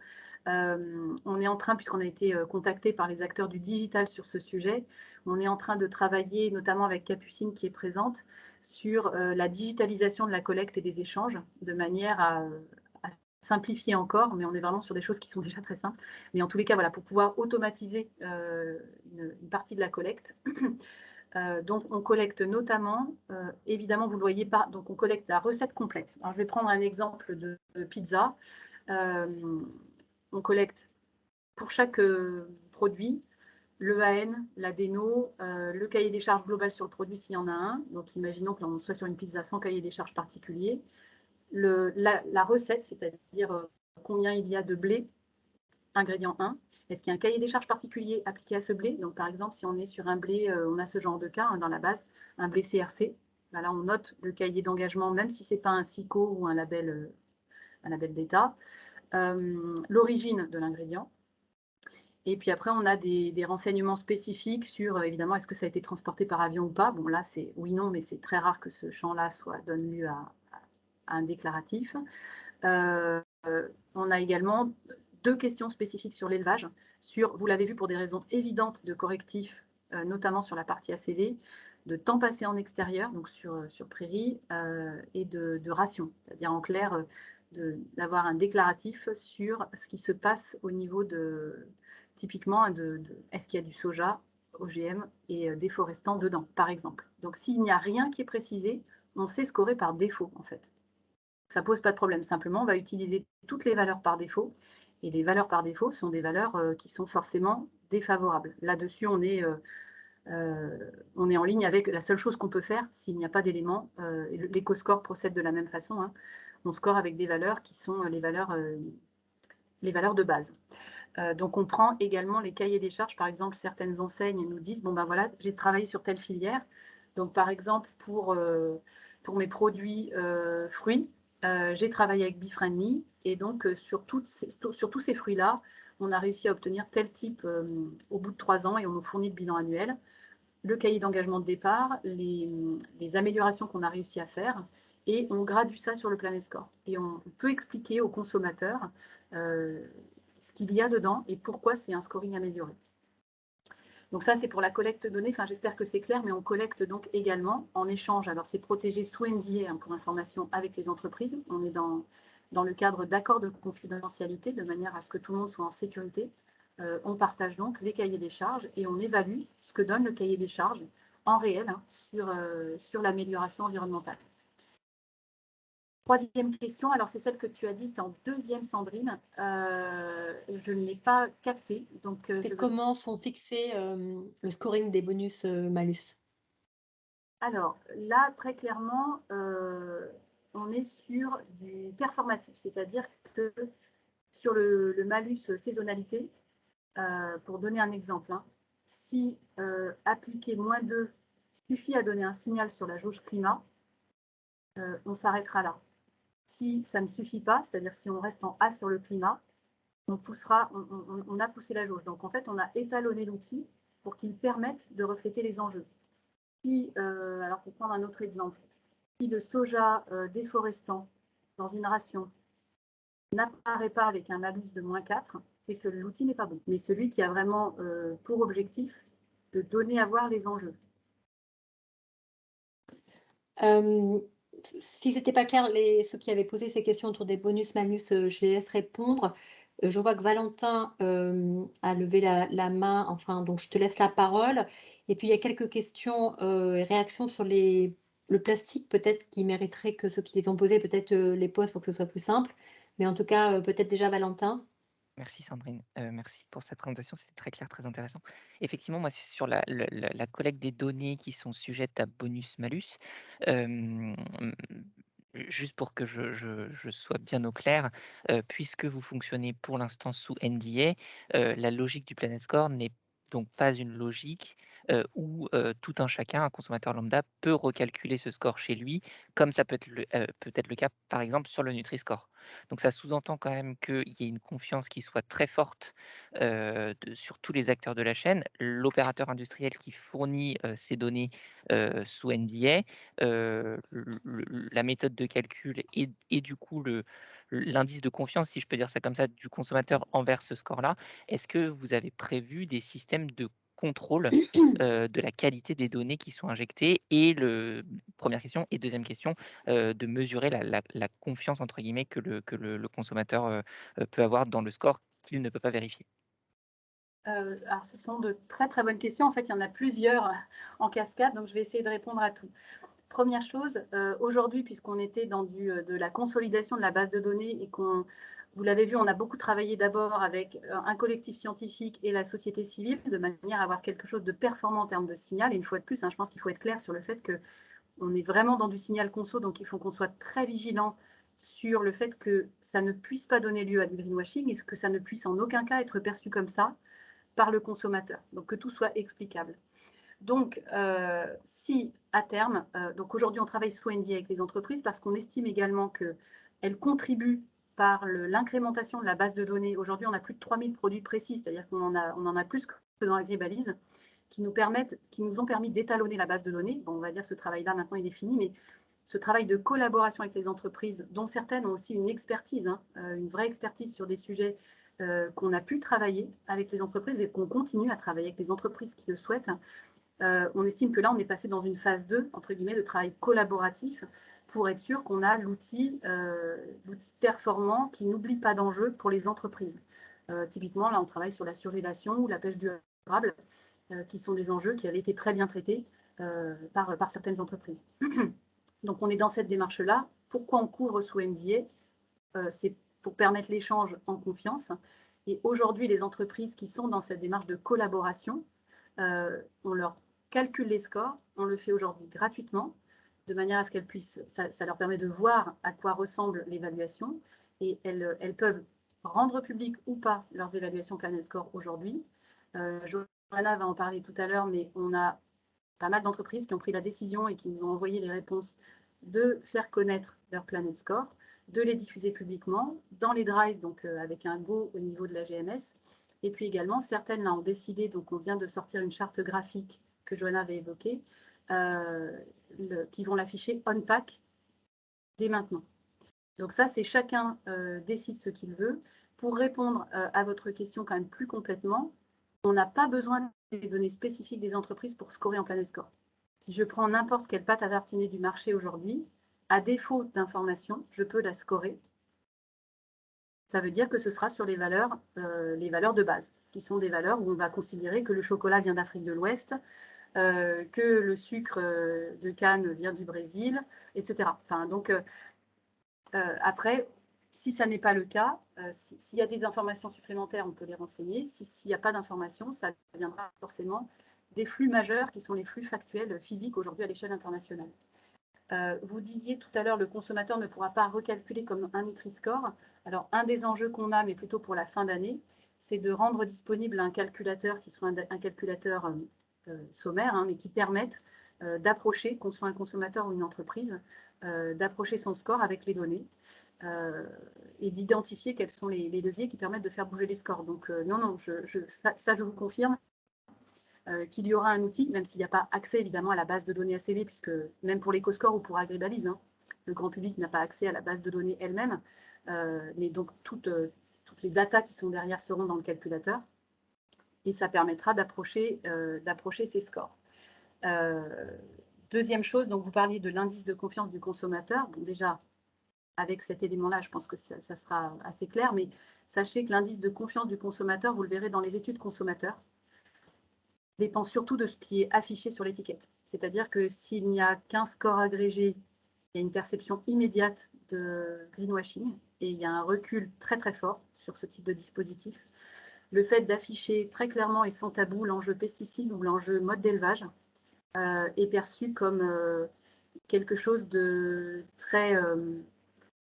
On est en train, puisqu'on a été contacté par les acteurs du digital sur ce sujet, on est en train de travailler, notamment avec Capucine qui est présente, sur la digitalisation de la collecte et des échanges, de manière à simplifier encore, mais on est vraiment sur des choses qui sont déjà très simples. Mais en tous les cas, voilà, pour pouvoir automatiser une partie de la collecte. Donc, on collecte notamment, évidemment, vous ne le voyez pas, donc on collecte la recette complète. Alors, je vais prendre un exemple de pizza. On collecte pour chaque produit le AN, l'adéno, le cahier des charges global sur le produit s'il y en a un. Donc, imaginons que l'on soit sur une pizza sans cahier des charges particulier. La recette, c'est-à-dire combien il y a de blé, ingrédient 1. Est-ce qu'il y a un cahier des charges particulier appliqué à ce blé? Donc, par exemple, si on est sur un blé, on a ce genre de cas dans la base, un blé CRC. Ben là, on note le cahier d'engagement, même si ce n'est pas un SICO ou un label d'État. L'origine de l'ingrédient. Et puis après, on a des renseignements spécifiques sur, évidemment, est-ce que ça a été transporté par avion ou pas. Bon, là, c'est oui, non, mais c'est très rare que ce champ-là donne lieu à un déclaratif. On a également 2 questions spécifiques sur l'élevage, vous l'avez vu pour des raisons évidentes de correctifs, notamment sur la partie ACV, de temps passé en extérieur, donc sur prairie, et de ration, c'est-à-dire en clair, d'avoir un déclaratif sur ce qui se passe au niveau typiquement, est-ce qu'il y a du soja, OGM et déforestant dedans, par exemple. Donc s'il n'y a rien qui est précisé, on sait scorer par défaut, en fait. Ça ne pose pas de problème. Simplement, on va utiliser toutes les valeurs par défaut. Et les valeurs par défaut sont des valeurs qui sont forcément défavorables. Là-dessus, on est en ligne avec la seule chose qu'on peut faire s'il n'y a pas d'éléments. L'éco-score procède de la même façon. Hein. On score avec des valeurs qui sont les valeurs de base. Donc, on prend également les cahiers des charges. Par exemple, certaines enseignes nous disent, bon ben voilà, j'ai travaillé sur telle filière. Donc, par exemple, pour mes produits fruits, j'ai travaillé avec BeFriendly et donc sur tous ces fruits-là, on a réussi à obtenir tel type au bout de 3 ans et on nous fournit le bilan annuel, le cahier d'engagement de départ, les améliorations qu'on a réussi à faire et on gradue ça sur le Planet Score. Et on peut expliquer aux consommateurs ce qu'il y a dedans et pourquoi c'est un scoring amélioré. Donc ça, c'est pour la collecte de données. Enfin, j'espère que c'est clair, mais on collecte donc également en échange. Alors, c'est protégé sous NDA pour information avec les entreprises. On est dans le cadre d'accords de confidentialité de manière à ce que tout le monde soit en sécurité. On partage donc les cahiers des charges et on évalue ce que donne le cahier des charges en réel sur l'amélioration environnementale. Troisième question, alors c'est celle que tu as dite en deuxième, Sandrine. Je ne l'ai pas captée. Donc,
C'est comment sont fixés le scoring des bonus-malus?
Alors là, très clairement, on est sur du performatif, c'est-à-dire que sur le malus saisonnalité, pour donner un exemple, hein, si appliquer -2 suffit à donner un signal sur la jauge climat, on s'arrêtera là. Si ça ne suffit pas, c'est-à-dire si on reste en A sur le climat, on a poussé la jauge. Donc en fait, on a étalonné l'outil pour qu'il permette de refléter les enjeux. Si, alors pour prendre un autre exemple, si le soja déforestant dans une ration n'apparaît pas avec un malus de -4, c'est que l'outil n'est pas bon. Mais celui qui a vraiment pour objectif de donner à voir les enjeux.
Si ce n'était pas clair, ceux qui avaient posé ces questions autour des bonus-malus, je les laisse répondre. Je vois que Valentin a levé la main, enfin, donc je te laisse la parole. Et puis, il y a quelques questions et réactions sur le plastique, peut-être, qui mériteraient que ceux qui les ont posés, peut-être les posent pour que ce soit plus simple. Mais en tout cas, peut-être déjà Valentin.
Merci Sandrine, merci pour cette présentation, c'était très clair, très intéressant. Effectivement, moi, sur la collecte des données qui sont sujettes à bonus-malus, juste pour que je sois bien au clair, puisque vous fonctionnez pour l'instant sous NDA, la logique du Planet Score n'est donc pas une logique où tout un chacun, un consommateur lambda, peut recalculer ce score chez lui, comme ça peut être le cas, par exemple, sur le Nutri-Score. Donc ça sous-entend quand même qu'il y ait une confiance qui soit très forte sur tous les acteurs de la chaîne. L'opérateur industriel qui fournit ces données sous NDA, la méthode de calcul et du coup l'indice de confiance, si je peux dire ça comme ça, du consommateur envers ce score-là. Est-ce que vous avez prévu des systèmes de contrôle de la qualité des données qui sont injectées et première question, et deuxième question, de mesurer la confiance entre guillemets que le consommateur peut avoir dans le score qu'il ne peut pas vérifier?
Alors, ce sont de très très bonnes questions. En fait, il y en a plusieurs en cascade, donc je vais essayer de répondre à tout. Première chose, aujourd'hui, puisqu'on était dans de la consolidation de la base de données et vous l'avez vu, on a beaucoup travaillé d'abord avec un collectif scientifique et la société civile de manière à avoir quelque chose de performant en termes de signal. Et une fois de plus, hein, je pense qu'il faut être clair sur le fait qu'on est vraiment dans du signal conso, donc il faut qu'on soit très vigilant sur le fait que ça ne puisse pas donner lieu à du greenwashing et que ça ne puisse en aucun cas être perçu comme ça par le consommateur, donc que tout soit explicable. Donc, si à terme, donc aujourd'hui on travaille sous NDA avec les entreprises parce qu'on estime également qu'elles contribuent par l'incrémentation de la base de données. Aujourd'hui, on a plus de 3000 produits précis, c'est-à-dire qu'on en a plus que dans AgriBalise, qui nous ont permis d'étalonner la base de données. Bon, on va dire ce travail-là maintenant il est fini, mais ce travail de collaboration avec les entreprises, dont certaines ont aussi une expertise, hein, une vraie expertise sur des sujets qu'on a pu travailler avec les entreprises et qu'on continue à travailler avec les entreprises qui le souhaitent. On estime que là, on est passé dans une phase 2, entre guillemets, de travail collaboratif pour être sûr qu'on a l'outil performant qui n'oublie pas d'enjeux pour les entreprises. Typiquement, là, on travaille sur la surgélation ou la pêche durable, qui sont des enjeux qui avaient été très bien traités par certaines entreprises. Donc, on est dans cette démarche-là. Pourquoi on couvre sous NDA? C'est pour permettre l'échange en confiance. Et aujourd'hui, les entreprises qui sont dans cette démarche de collaboration, on leur calcule les scores, on le fait aujourd'hui gratuitement, de manière à ce qu'elles puissent, ça leur permet de voir à quoi ressemble l'évaluation, et elles peuvent rendre public ou pas leurs évaluations Planet Score aujourd'hui. Johanna va en parler tout à l'heure, mais on a pas mal d'entreprises qui ont pris la décision et qui nous ont envoyé les réponses de faire connaître leur Planet Score, de les diffuser publiquement dans les drives, donc avec un go au niveau de la GMS. Et puis également, certaines là ont décidé, donc on vient de sortir une charte graphique que Johanna avait évoquée, qui vont l'afficher on-pack dès maintenant. Donc ça, c'est chacun décide ce qu'il veut. Pour répondre à votre question quand même plus complètement, on n'a pas besoin des données spécifiques des entreprises pour scorer en Planet Score. Si je prends n'importe quelle pâte à tartiner du marché aujourd'hui, à défaut d'information, je peux la scorer. Ça veut dire que ce sera sur les valeurs de base, qui sont des valeurs où on va considérer que le chocolat vient d'Afrique de l'Ouest, que le sucre de canne vient du Brésil, etc. Enfin, donc, Après, si ça n'est pas le cas, s'il y a des informations supplémentaires, on peut les renseigner. S'il n'y a pas d'informations, ça viendra forcément des flux majeurs qui sont les flux factuels physiques aujourd'hui à l'échelle internationale. Vous disiez tout à l'heure, le consommateur ne pourra pas recalculer comme un Nutri-Score. Alors, un des enjeux qu'on a, mais plutôt pour la fin d'année, c'est de rendre disponible un calculateur qui soit un calculateur sommaire, hein, mais qui permette d'approcher, qu'on soit un consommateur ou une entreprise, d'approcher son score avec les données et d'identifier quels sont les leviers qui permettent de faire bouger les scores. Donc, non, ça, je vous confirme qu'il y aura un outil, même s'il n'y a pas accès évidemment à la base de données ACV, puisque même pour l'EcoScore ou pour Agribalise, hein, le grand public n'a pas accès à la base de données elle-même, mais donc toutes les datas qui sont derrière seront dans le calculateur, et ça permettra d'approcher ces scores. Deuxième chose, donc vous parliez de l'indice de confiance du consommateur. Bon, déjà, avec cet élément-là, je pense que ça sera assez clair, mais sachez que l'indice de confiance du consommateur, vous le verrez dans les études consommateurs, dépend surtout de ce qui est affiché sur l'étiquette. C'est-à-dire que s'il n'y a qu'un score agrégé, il y a une perception immédiate de greenwashing et il y a un recul très très fort sur ce type de dispositif. Le fait d'afficher très clairement et sans tabou l'enjeu pesticide ou l'enjeu mode d'élevage est perçu comme quelque chose de très,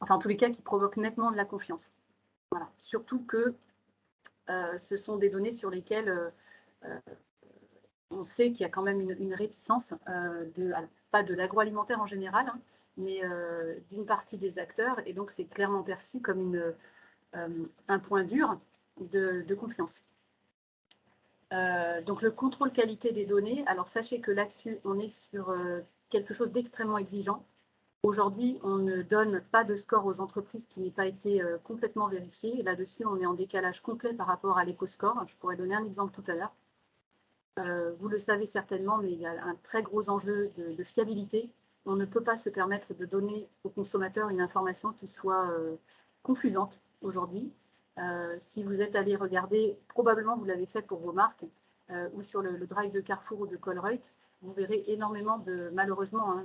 enfin en tous les cas qui provoque nettement de la confiance. Voilà. Surtout que ce sont des données sur lesquelles on sait qu'il y a quand même une réticence, pas de l'agroalimentaire en général, hein, mais d'une partie des acteurs, et donc c'est clairement perçu comme un point dur de confiance. Donc le contrôle qualité des données, alors sachez que là-dessus, on est sur quelque chose d'extrêmement exigeant. Aujourd'hui, on ne donne pas de score aux entreprises qui n'aient pas été complètement vérifiées. Là-dessus, on est en décalage complet par rapport à l'éco-score. Je pourrais donner un exemple tout à l'heure. Vous le savez certainement, mais il y a un très gros enjeu de fiabilité. On ne peut pas se permettre de donner aux consommateurs une information qui soit confusante aujourd'hui. Si vous êtes allé regarder, probablement vous l'avez fait pour vos marques, ou sur le drive de Carrefour ou de Colruyt, vous verrez énormément malheureusement, hein,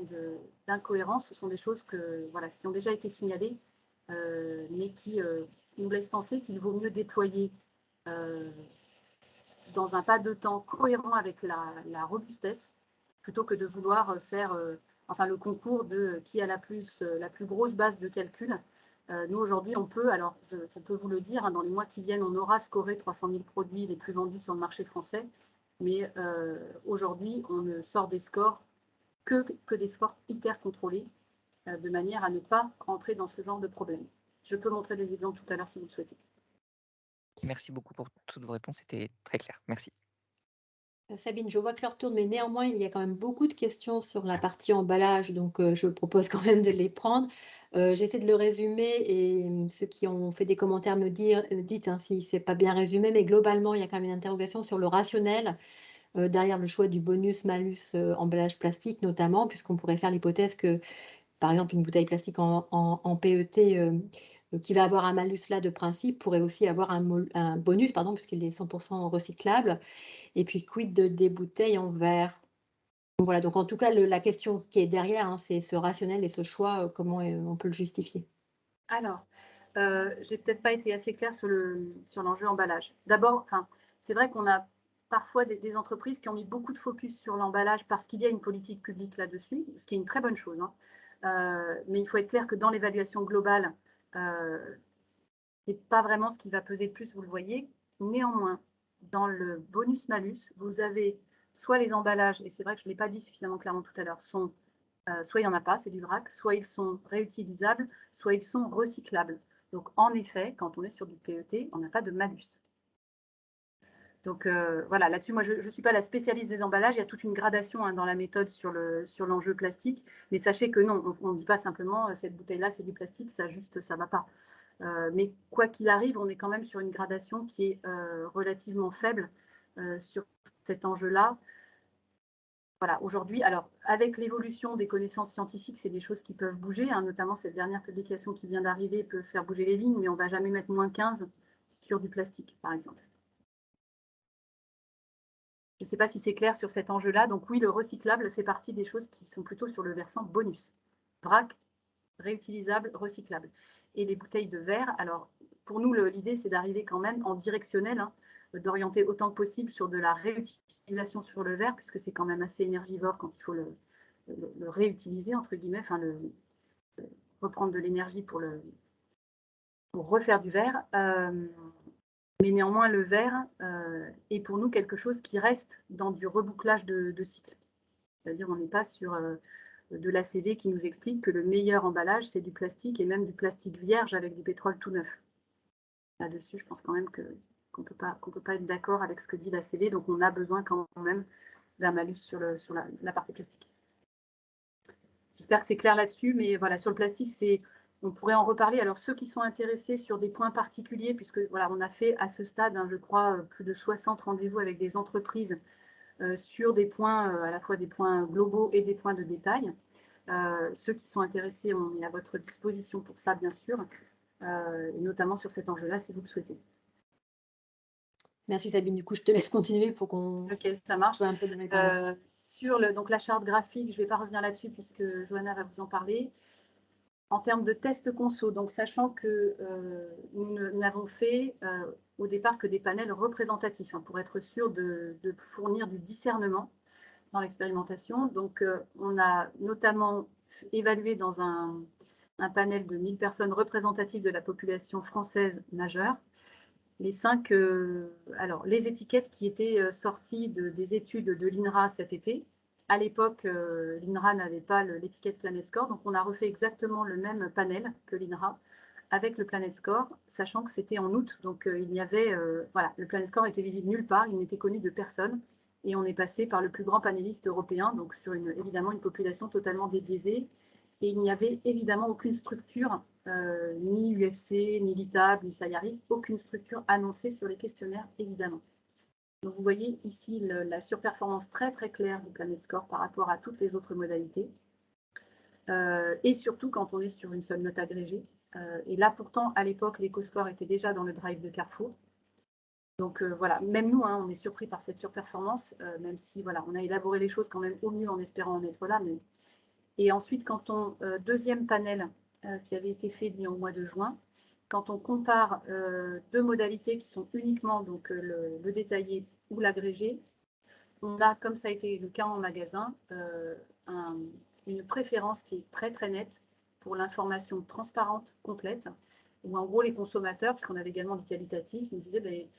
d'incohérences. Ce sont des choses qui ont déjà été signalées, mais qui nous laissent penser qu'il vaut mieux déployer dans un pas de temps cohérent avec la robustesse, plutôt que de vouloir faire le concours de qui a la plus grosse base de calcul. Nous, aujourd'hui, on peut, alors je peux vous le dire, hein, dans les mois qui viennent, on aura scoré 300 000 produits les plus vendus sur le marché français, mais aujourd'hui, on ne sort des scores que des scores hyper contrôlés, de manière à ne pas rentrer dans ce genre de problème. Je peux montrer des exemples tout à l'heure si vous le souhaitez.
Merci beaucoup pour toutes vos réponses, c'était très clair. Merci.
Sabine, je vois que l'heure tourne, mais néanmoins, il y a quand même beaucoup de questions sur la partie emballage, donc je propose quand même de les prendre. J'essaie de le résumer et ceux qui ont fait des commentaires me dites hein, si ce n'est pas bien résumé, mais globalement, il y a quand même une interrogation sur le rationnel derrière le choix du bonus-malus emballage plastique notamment, puisqu'on pourrait faire l'hypothèse que, par exemple, une bouteille plastique en PET qui va avoir un malus là de principe pourrait aussi avoir un bonus, pardon, puisqu'il est 100% recyclable. Et puis, quid des bouteilles en verre? Voilà, donc en tout cas, la question qui est derrière, hein, c'est ce rationnel et ce choix, comment on peut le justifier?
Alors, j'ai peut-être pas été assez claire sur l'enjeu emballage. D'abord, c'est vrai qu'on a parfois des entreprises qui ont mis beaucoup de focus sur l'emballage parce qu'il y a une politique publique là-dessus, ce qui est une très bonne chose, hein. Mais il faut être clair que dans l'évaluation globale, c'est pas vraiment ce qui va peser le plus, vous le voyez. Néanmoins, dans le bonus-malus, vous avez soit les emballages, et c'est vrai que je ne l'ai pas dit suffisamment clairement tout à l'heure, soit il n'y en a pas, c'est du vrac, soit ils sont réutilisables, soit ils sont recyclables. Donc en effet, quand on est sur du PET, on n'a pas de malus. Donc voilà, là-dessus, moi je ne suis pas la spécialiste des emballages, il y a toute une gradation hein, dans la méthode sur l'enjeu plastique, mais sachez que non, on ne dit pas simplement cette bouteille-là c'est du plastique, ça ne va pas. Mais quoi qu'il arrive, on est quand même sur une gradation qui est relativement faible sur cet enjeu-là. Voilà, aujourd'hui, alors avec l'évolution des connaissances scientifiques, c'est des choses qui peuvent bouger, hein, notamment cette dernière publication qui vient d'arriver peut faire bouger les lignes, mais on ne va jamais mettre moins 15 sur du plastique, par exemple. Je ne sais pas si c'est clair sur cet enjeu-là. Donc oui, le recyclable fait partie des choses qui sont plutôt sur le versant bonus. Vrac, réutilisables, recyclables. Et les bouteilles de verre, alors pour nous, l'idée, c'est d'arriver quand même en directionnel, hein, d'orienter autant que possible sur de la réutilisation sur le verre, puisque c'est quand même assez énergivore quand il faut le réutiliser, entre guillemets, enfin reprendre de l'énergie pour refaire du verre. Mais néanmoins, le verre est pour nous quelque chose qui reste dans du rebouclage de cycle. C'est-à-dire on n'est pas sur de l'ACV qui nous explique que le meilleur emballage, c'est du plastique et même du plastique vierge avec du pétrole tout neuf. Là-dessus, je pense quand même qu'on ne peut pas être d'accord avec ce que dit l'ACV, donc on a besoin quand même d'un malus sur la partie plastique. J'espère que c'est clair là-dessus, mais voilà, sur le plastique, on pourrait en reparler. Alors, ceux qui sont intéressés sur des points particuliers, puisque voilà, on a fait à ce stade, hein, je crois, plus de 60 rendez-vous avec des entreprises sur des points, à la fois des points globaux et des points de détail. Ceux qui sont intéressés, on est à votre disposition pour ça, bien sûr, et notamment sur cet enjeu-là, si vous le souhaitez.
Merci Sabine. Du coup, je te laisse continuer pour qu'on...
Ok, ça marche.
Un peu de
sur donc la charte graphique, je ne vais pas revenir là-dessus puisque Johanna va vous en parler. En termes de tests conso, donc sachant que nous n'avons fait au départ que des panels représentatifs, hein, pour être sûr de fournir du discernement dans l'expérimentation. Donc on a notamment évalué dans un panel de 1000 personnes représentatives de la population française majeure les étiquettes qui étaient sorties des études de l'INRA cet été. À l'époque, l'INRA n'avait pas l'étiquette Planet Score, donc on a refait exactement le même panel que l'INRA avec le Planet Score, sachant que c'était en août, donc il y avait, voilà, le Planet Score était visible nulle part, il n'était connu de personne, et on est passé par le plus grand panéliste européen, donc sur évidemment une population totalement débiaisée, et il n'y avait évidemment aucune structure, ni UFC, ni l'ITAB, ni SAIARI, aucune structure annoncée sur les questionnaires, évidemment. Donc vous voyez ici la surperformance très très claire du Planet Score par rapport à toutes les autres modalités. Et surtout quand on est sur une seule note agrégée. Et là pourtant, à l'époque, l'EcoScore était déjà dans le drive de Carrefour. Donc voilà, même nous, hein, on est surpris par cette surperformance, même si voilà, on a élaboré les choses quand même au mieux en espérant en être là. Et ensuite, deuxième panel qui avait été fait lui, en mois de juin, quand on compare deux modalités qui sont uniquement donc, le détaillé ou l'agrégé, on a, comme ça a été le cas en magasin, une préférence qui est très très nette pour l'information transparente, complète, où en gros les consommateurs, puisqu'on avait également du qualitatif, nous disaient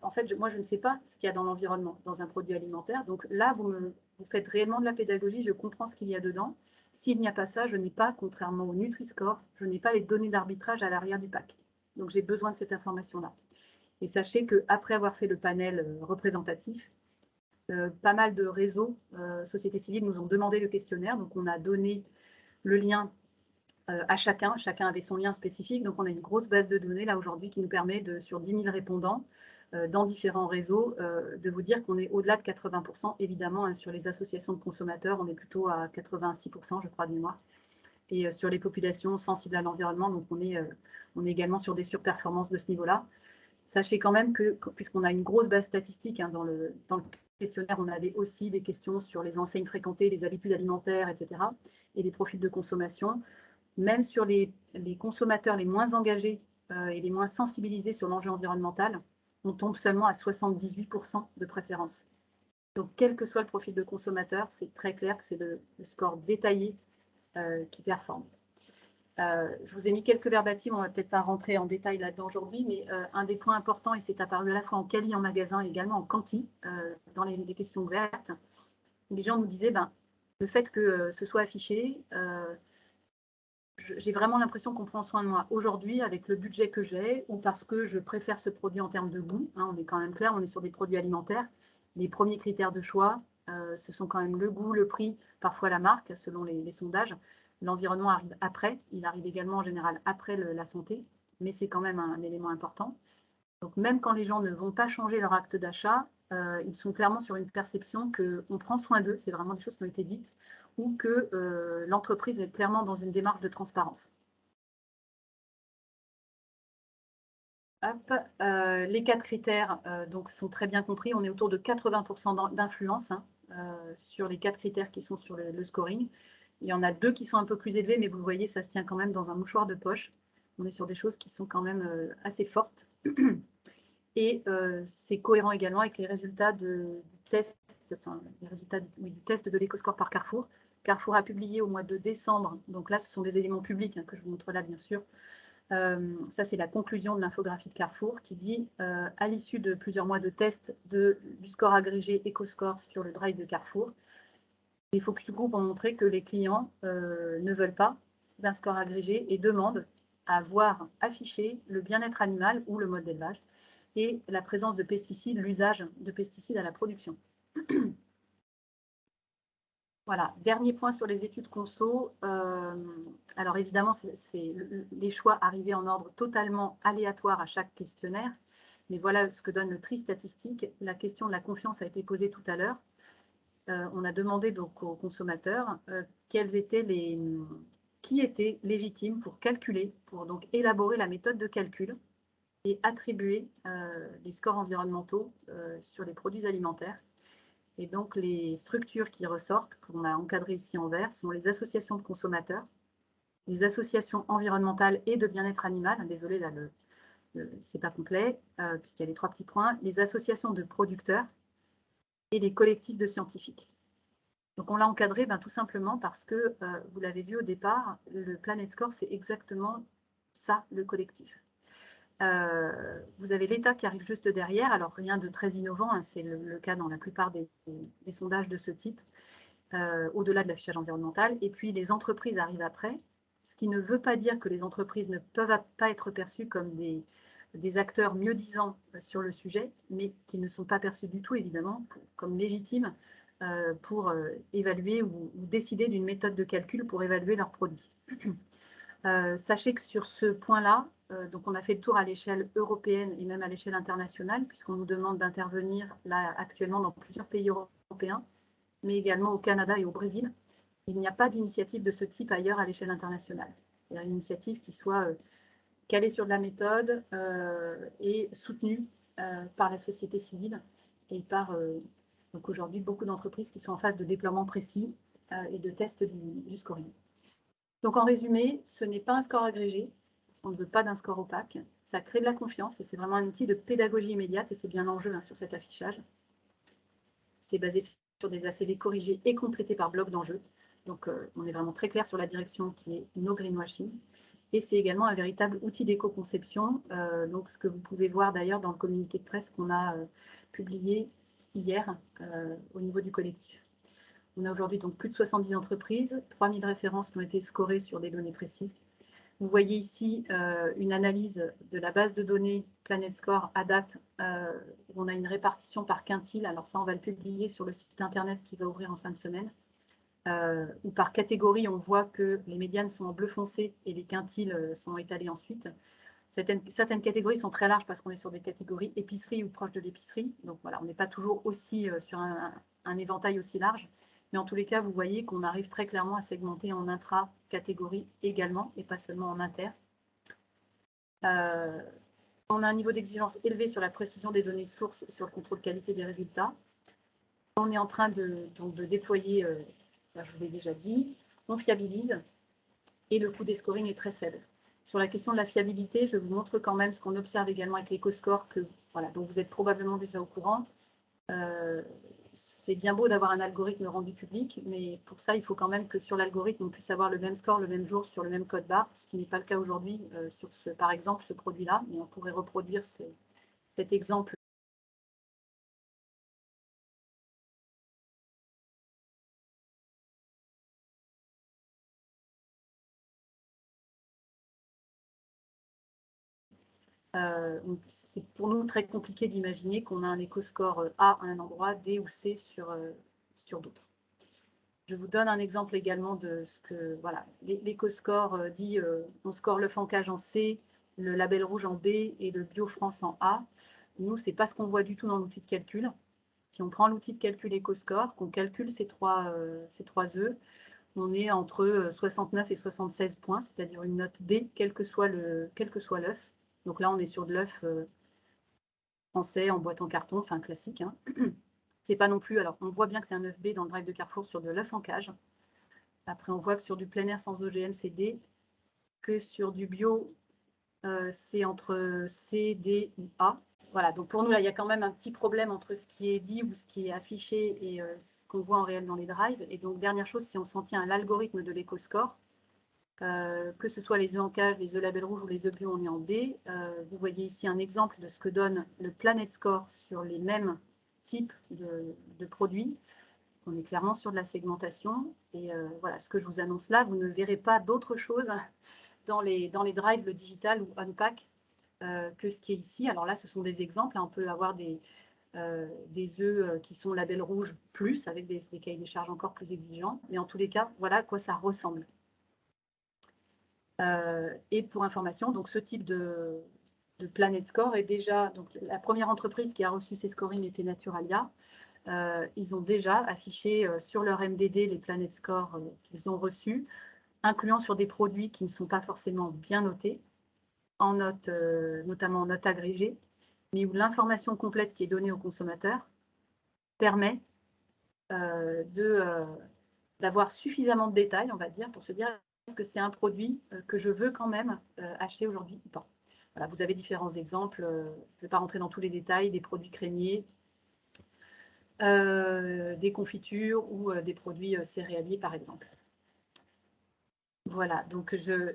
en fait, moi je ne sais pas ce qu'il y a dans l'environnement, dans un produit alimentaire, donc là vous faites réellement de la pédagogie, je comprends ce qu'il y a dedans. S'il n'y a pas ça, je n'ai pas, contrairement au Nutri-Score, je n'ai pas les données d'arbitrage à l'arrière du pack. Donc j'ai besoin de cette information-là. Et sachez qu'après avoir fait le panel représentatif, pas mal de réseaux, sociétés civiles nous ont demandé le questionnaire, donc on a donné le lien à chacun avait son lien spécifique, donc on a une grosse base de données là aujourd'hui qui nous permet sur 10 000 répondants dans différents réseaux de vous dire qu'on est au-delà de 80%, évidemment, hein, sur les associations de consommateurs, on est plutôt à 86%, je crois, de mémoire, et sur les populations sensibles à l'environnement, donc on est également sur des surperformances de ce niveau-là. Sachez quand même que, puisqu'on a une grosse base statistique, hein, dans le questionnaire, on avait aussi des questions sur les enseignes fréquentées, les habitudes alimentaires, etc., et les profils de consommation. Même sur les consommateurs les moins engagés et les moins sensibilisés sur l'enjeu environnemental, on tombe seulement à 78% de préférence. Donc, quel que soit le profil de consommateur, c'est très clair que c'est le score détaillé qui performe. Je vous ai mis quelques verbatims, on ne va peut-être pas rentrer en détail là-dedans aujourd'hui, mais un des points importants, et c'est apparu à la fois en quali en magasin et également en quanti, dans les questions ouvertes, les gens nous disaient, le fait que ce soit affiché, j'ai vraiment l'impression qu'on prend soin de moi aujourd'hui avec le budget que j'ai ou parce que je préfère ce produit en termes de goût. Hein, on est quand même clair, on est sur des produits alimentaires. Les premiers critères de choix, ce sont quand même le goût, le prix, parfois la marque, selon les sondages. L'environnement arrive après, il arrive également en général après la santé, mais c'est quand même un élément important. Donc même quand les gens ne vont pas changer leur acte d'achat, ils sont clairement sur une perception qu'on prend soin d'eux, c'est vraiment des choses qui ont été dites, ou que l'entreprise est clairement dans une démarche de transparence. Hop, les 4 critères donc, sont très bien compris. On est autour de 80% d'influence, hein, sur les 4 critères qui sont sur le scoring. Il y en a 2 qui sont un peu plus élevés, mais vous le voyez, ça se tient quand même dans un mouchoir de poche. On est sur des choses qui sont quand même assez fortes. Et c'est cohérent également avec les résultats du test, enfin, les résultats du test de l'éco-score par Carrefour. Carrefour a publié au mois de décembre, donc là, ce sont des éléments publics que je vous montre là, bien sûr. Ça, c'est la conclusion de l'infographie de Carrefour qui dit, à l'issue de plusieurs mois de tests du score agrégé EcoScore sur le drive de Carrefour, les focus group ont montré que les clients ne veulent pas d'un score agrégé et demandent à voir affiché le bien-être animal ou le mode d'élevage et la présence de pesticides, l'usage de pesticides à la production. Voilà, dernier point sur les études conso. Alors évidemment, les choix arrivaient en ordre totalement aléatoire à chaque questionnaire, mais voilà ce que donne le tri statistique. La question de la confiance a été posée tout à l'heure. On a demandé donc aux consommateurs qui étaient légitimes pour calculer, pour donc élaborer la méthode de calcul et attribuer les scores environnementaux sur les produits alimentaires. Et donc, les structures qui ressortent, qu'on a encadrées ici en vert, sont les associations de consommateurs, les associations environnementales et de bien-être animal. Désolé, là, c'est pas complet, puisqu'il y a les 3 petits points. Les associations de producteurs et les collectifs de scientifiques. Donc, on l'a encadré tout simplement parce que, vous l'avez vu au départ, le Planet Score, c'est exactement ça, le collectif. Vous avez l'État qui arrive juste derrière, alors rien de très innovant, hein, c'est le cas dans la plupart des sondages de ce type, au-delà de l'affichage environnemental, et puis les entreprises arrivent après, ce qui ne veut pas dire que les entreprises ne peuvent pas être perçues comme des acteurs mieux-disants sur le sujet, mais qui ne sont pas perçus du tout, évidemment, comme légitimes pour évaluer ou décider d'une méthode de calcul pour évaluer leurs produits. Sachez que sur ce point-là, donc on a fait le tour à l'échelle européenne et même à l'échelle internationale, puisqu'on nous demande d'intervenir là actuellement dans plusieurs pays européens, mais également au Canada et au Brésil. Il n'y a pas d'initiative de ce type ailleurs à l'échelle internationale. Il y a une initiative qui soit calée sur de la méthode et soutenue par la société civile et par donc aujourd'hui beaucoup d'entreprises qui sont en phase de déploiement précis et de tests du scoring. Donc en résumé, ce n'est pas un score agrégé, on ne veut pas d'un score opaque, ça crée de la confiance et c'est vraiment un outil de pédagogie immédiate et c'est bien l'enjeu sur cet affichage. C'est basé sur des ACV corrigés et complétés par bloc d'enjeux. Donc on est vraiment très clair sur la direction qui est no greenwashing. Et c'est également un véritable outil d'éco-conception, donc ce que vous pouvez voir d'ailleurs dans le communiqué de presse qu'on a publié hier au niveau du collectif. On a aujourd'hui donc plus de 70 entreprises, 3000 références qui ont été scorées sur des données précises. Vous voyez ici une analyse de la base de données Planet Score à date, où on a une répartition par quintile. Alors ça, on va le publier sur le site internet qui va ouvrir en fin de semaine. Ou par catégorie, on voit que les médianes sont en bleu foncé et les quintiles sont étalés ensuite. Certaines catégories sont très larges parce qu'on est sur des catégories épicerie ou proche de l'épicerie. Donc voilà, on n'est pas toujours aussi sur un éventail aussi large. Mais en tous les cas, vous voyez qu'on arrive très clairement à segmenter en intra-catégorie également, et pas seulement en inter. On a un niveau d'exigence élevé sur la précision des données sources et sur le contrôle qualité des résultats. On est en train de déployer, je vous l'ai déjà dit, on fiabilise, et le coût des scorings est très faible. Sur la question de la fiabilité, je vous montre quand même ce qu'on observe également avec l'éco-score, dont vous êtes probablement déjà au courant. C'est bien beau d'avoir un algorithme rendu public, mais pour ça, il faut quand même que sur l'algorithme, on puisse avoir le même score le même jour sur le même code barre, ce qui n'est pas le cas aujourd'hui sur par exemple, ce produit-là, mais on pourrait reproduire cet exemple. C'est pour nous très compliqué d'imaginer qu'on a un éco-score A à un endroit, D ou C sur d'autres. Je vous donne un exemple également de ce que, voilà, l'éco-score dit on score le fancage en C, le label rouge en B et le bio France en A. Nous, ce n'est pas ce qu'on voit du tout dans l'outil de calcul. Si on prend l'outil de calcul éco-score, qu'on calcule ces trois E, on est entre 69 et 76 points, c'est-à-dire une note B, quel que soit l'œuf. Donc là, on est sur de l'œuf français en boîte en carton, enfin classique. Hein. C'est pas non plus, alors on voit bien que c'est un œuf B dans le drive de Carrefour sur de l'œuf en cage. Après, on voit que sur du plein air sans OGM, c'est D, que sur du bio, c'est entre C, D ou A. Voilà, donc pour nous, là, il y a quand même un petit problème entre ce qui est dit ou ce qui est affiché et ce qu'on voit en réel dans les drives. Et donc, dernière chose, si on s'en tient à l'algorithme de l'éco-score, que ce soit les œufs en cage, les œufs label rouge ou les œufs bio, on est en D. Vous voyez ici un exemple de ce que donne le Planet Score sur les mêmes types de produits. On est clairement sur de la segmentation. Et voilà, ce que je vous annonce là, vous ne verrez pas d'autre chose dans les drives, le digital ou Unpack, que ce qui est ici. Alors là, ce sont des exemples. On peut avoir des œufs qui sont label rouge plus, avec des cahiers des charges encore plus exigeants. Mais en tous les cas, voilà à quoi ça ressemble. Et pour information, donc ce type de Planet Score est déjà, donc la première entreprise qui a reçu ces scorings était Naturalia. Ils ont déjà affiché sur leur MDD les Planet Score qu'ils ont reçus, incluant sur des produits qui ne sont pas forcément bien notés, en note, notamment en note agrégée, mais où l'information complète qui est donnée au consommateur permet d'avoir suffisamment de détails, on va dire, pour se dire est-ce que c'est un produit que je veux quand même acheter aujourd'hui ou pas. Voilà, vous avez différents exemples. Je ne vais pas rentrer dans tous les détails, des produits crémiers, des confitures ou des produits céréaliers, par exemple. Voilà, donc je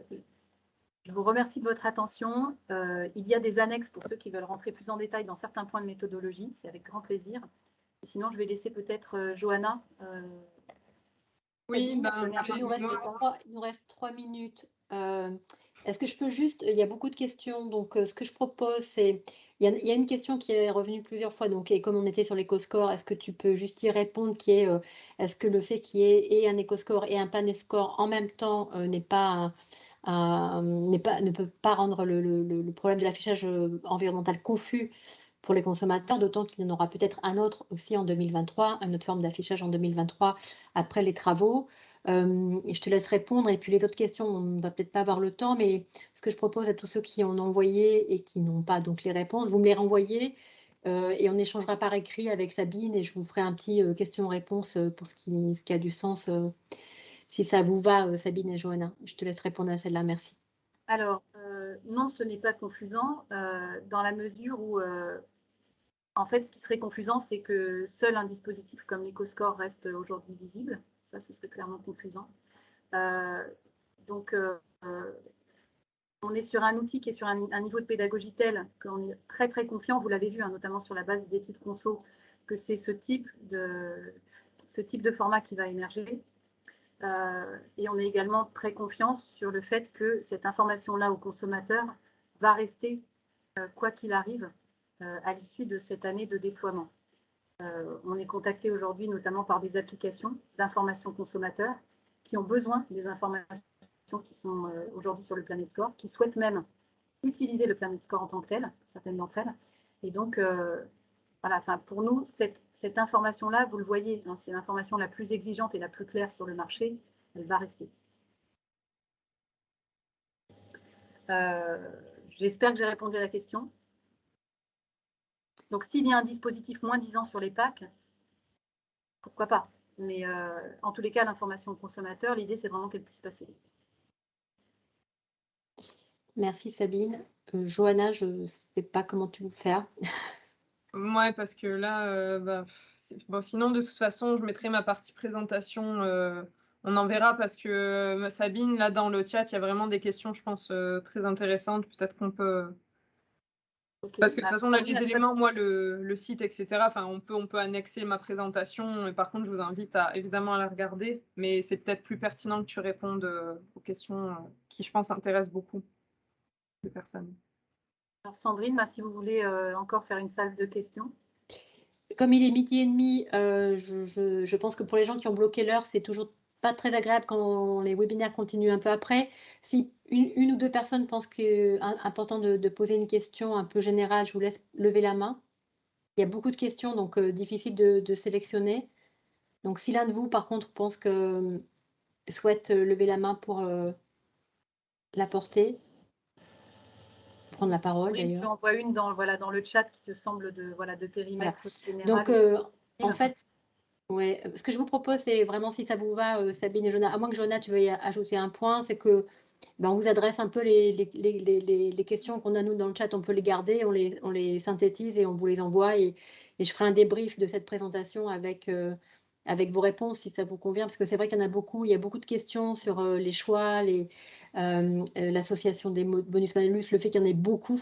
vous remercie de votre attention. Il y a des annexes pour ceux qui veulent rentrer plus en détail dans certains points de méthodologie. C'est avec grand plaisir. Et sinon, je vais laisser peut-être Johanna.
Oui,
il nous reste 3 minutes. Est-ce que je peux juste, il y a beaucoup de questions, donc ce que je propose, c'est, il y a une question qui est revenue plusieurs fois, donc, et comme on était sur l'éco-score, est-ce que tu peux juste y répondre, qui est, est-ce que le fait qu'il y ait et un éco-score et un Planet Score en même temps ne peut pas rendre le problème de l'affichage environnemental confus pour les consommateurs, d'autant qu'il y en aura peut-être un autre aussi en 2023, une autre forme d'affichage en 2023 après les travaux. Et je te laisse répondre. Et puis les autres questions, on ne va peut-être pas avoir le temps, mais ce que je propose à tous ceux qui en ont envoyé et qui n'ont pas donc les réponses, vous me les renvoyez et on échangera par écrit avec Sabine et je vous ferai un petit question-réponse pour ce qui a du sens. Si ça vous va, Sabine et Johanna, je te laisse répondre à celle-là. Merci.
Alors, non, ce n'est pas confusant dans la mesure où, en fait, ce qui serait confusant, c'est que seul un dispositif comme l'éco-score reste aujourd'hui visible. Ça, ce serait clairement confusant. Donc, on est sur un outil qui est sur un niveau de pédagogie tel qu'on est très, très confiant. Vous l'avez vu, hein, notamment sur la base des études conso, que c'est ce type de format qui va émerger. Et on est également très confiant sur le fait que cette information-là au consommateur va rester, quoi qu'il arrive, à l'issue de cette année de déploiement. On est contacté aujourd'hui notamment par des applications d'information consommateur qui ont besoin des informations qui sont aujourd'hui sur le Planet Score, qui souhaitent même utiliser le Planet Score en tant que tel, certaines d'entre elles. Et donc, voilà, enfin, pour nous, cette information-là, vous le voyez, hein, c'est l'information la plus exigeante et la plus claire sur le marché, elle va rester. J'espère que j'ai répondu à la question. Donc, s'il y a un dispositif moins 10 ans sur les packs, pourquoi pas. Mais en tous les cas, l'information au consommateur, l'idée, c'est vraiment qu'elle puisse passer.
Merci Sabine. Johanna, je ne sais pas comment tu veux faire.
Ouais, parce que là, bon, sinon, de toute façon, je mettrai ma partie présentation. On en verra parce que Sabine, là, dans le chat, il y a vraiment des questions, je pense, très intéressantes. Peut-être qu'on peut... Okay. Parce que de toute façon, là, les éléments, moi, le site, etc., enfin, on peut annexer ma présentation. Et par contre, je vous invite évidemment à la regarder. Mais c'est peut-être plus pertinent que tu répondes aux questions qui, je pense, intéressent beaucoup de personnes.
Alors Sandrine, si vous voulez encore faire une salve de questions.
Comme il est 12h30, je pense que pour les gens qui ont bloqué l'heure, c'est toujours pas très agréable quand les webinaires continuent un peu après. Si une ou deux personnes pensent qu'il est important de poser une question un peu générale, je vous laisse lever la main. Il y a beaucoup de questions, donc difficile de sélectionner. Donc si l'un de vous, par contre, pense que souhaite lever la main pour la porter, prendre la parole d'ailleurs.
Tu envoies une dans le chat qui te semble de périmètre général.
Donc en fait, Ouais, ce que je vous propose, c'est vraiment, si ça vous va, Sabine et Jonah, à moins que Jonah, tu veuilles ajouter un point, c'est que on vous adresse un peu les questions qu'on a nous dans le chat, on peut les garder, on les synthétise et on vous les envoie. Et je ferai un débrief de cette présentation avec vos réponses, si ça vous convient, parce que c'est vrai qu'il y en a beaucoup. Il y a beaucoup de questions sur les choix, l'association des bonus-malus, le fait qu'il y en ait beaucoup.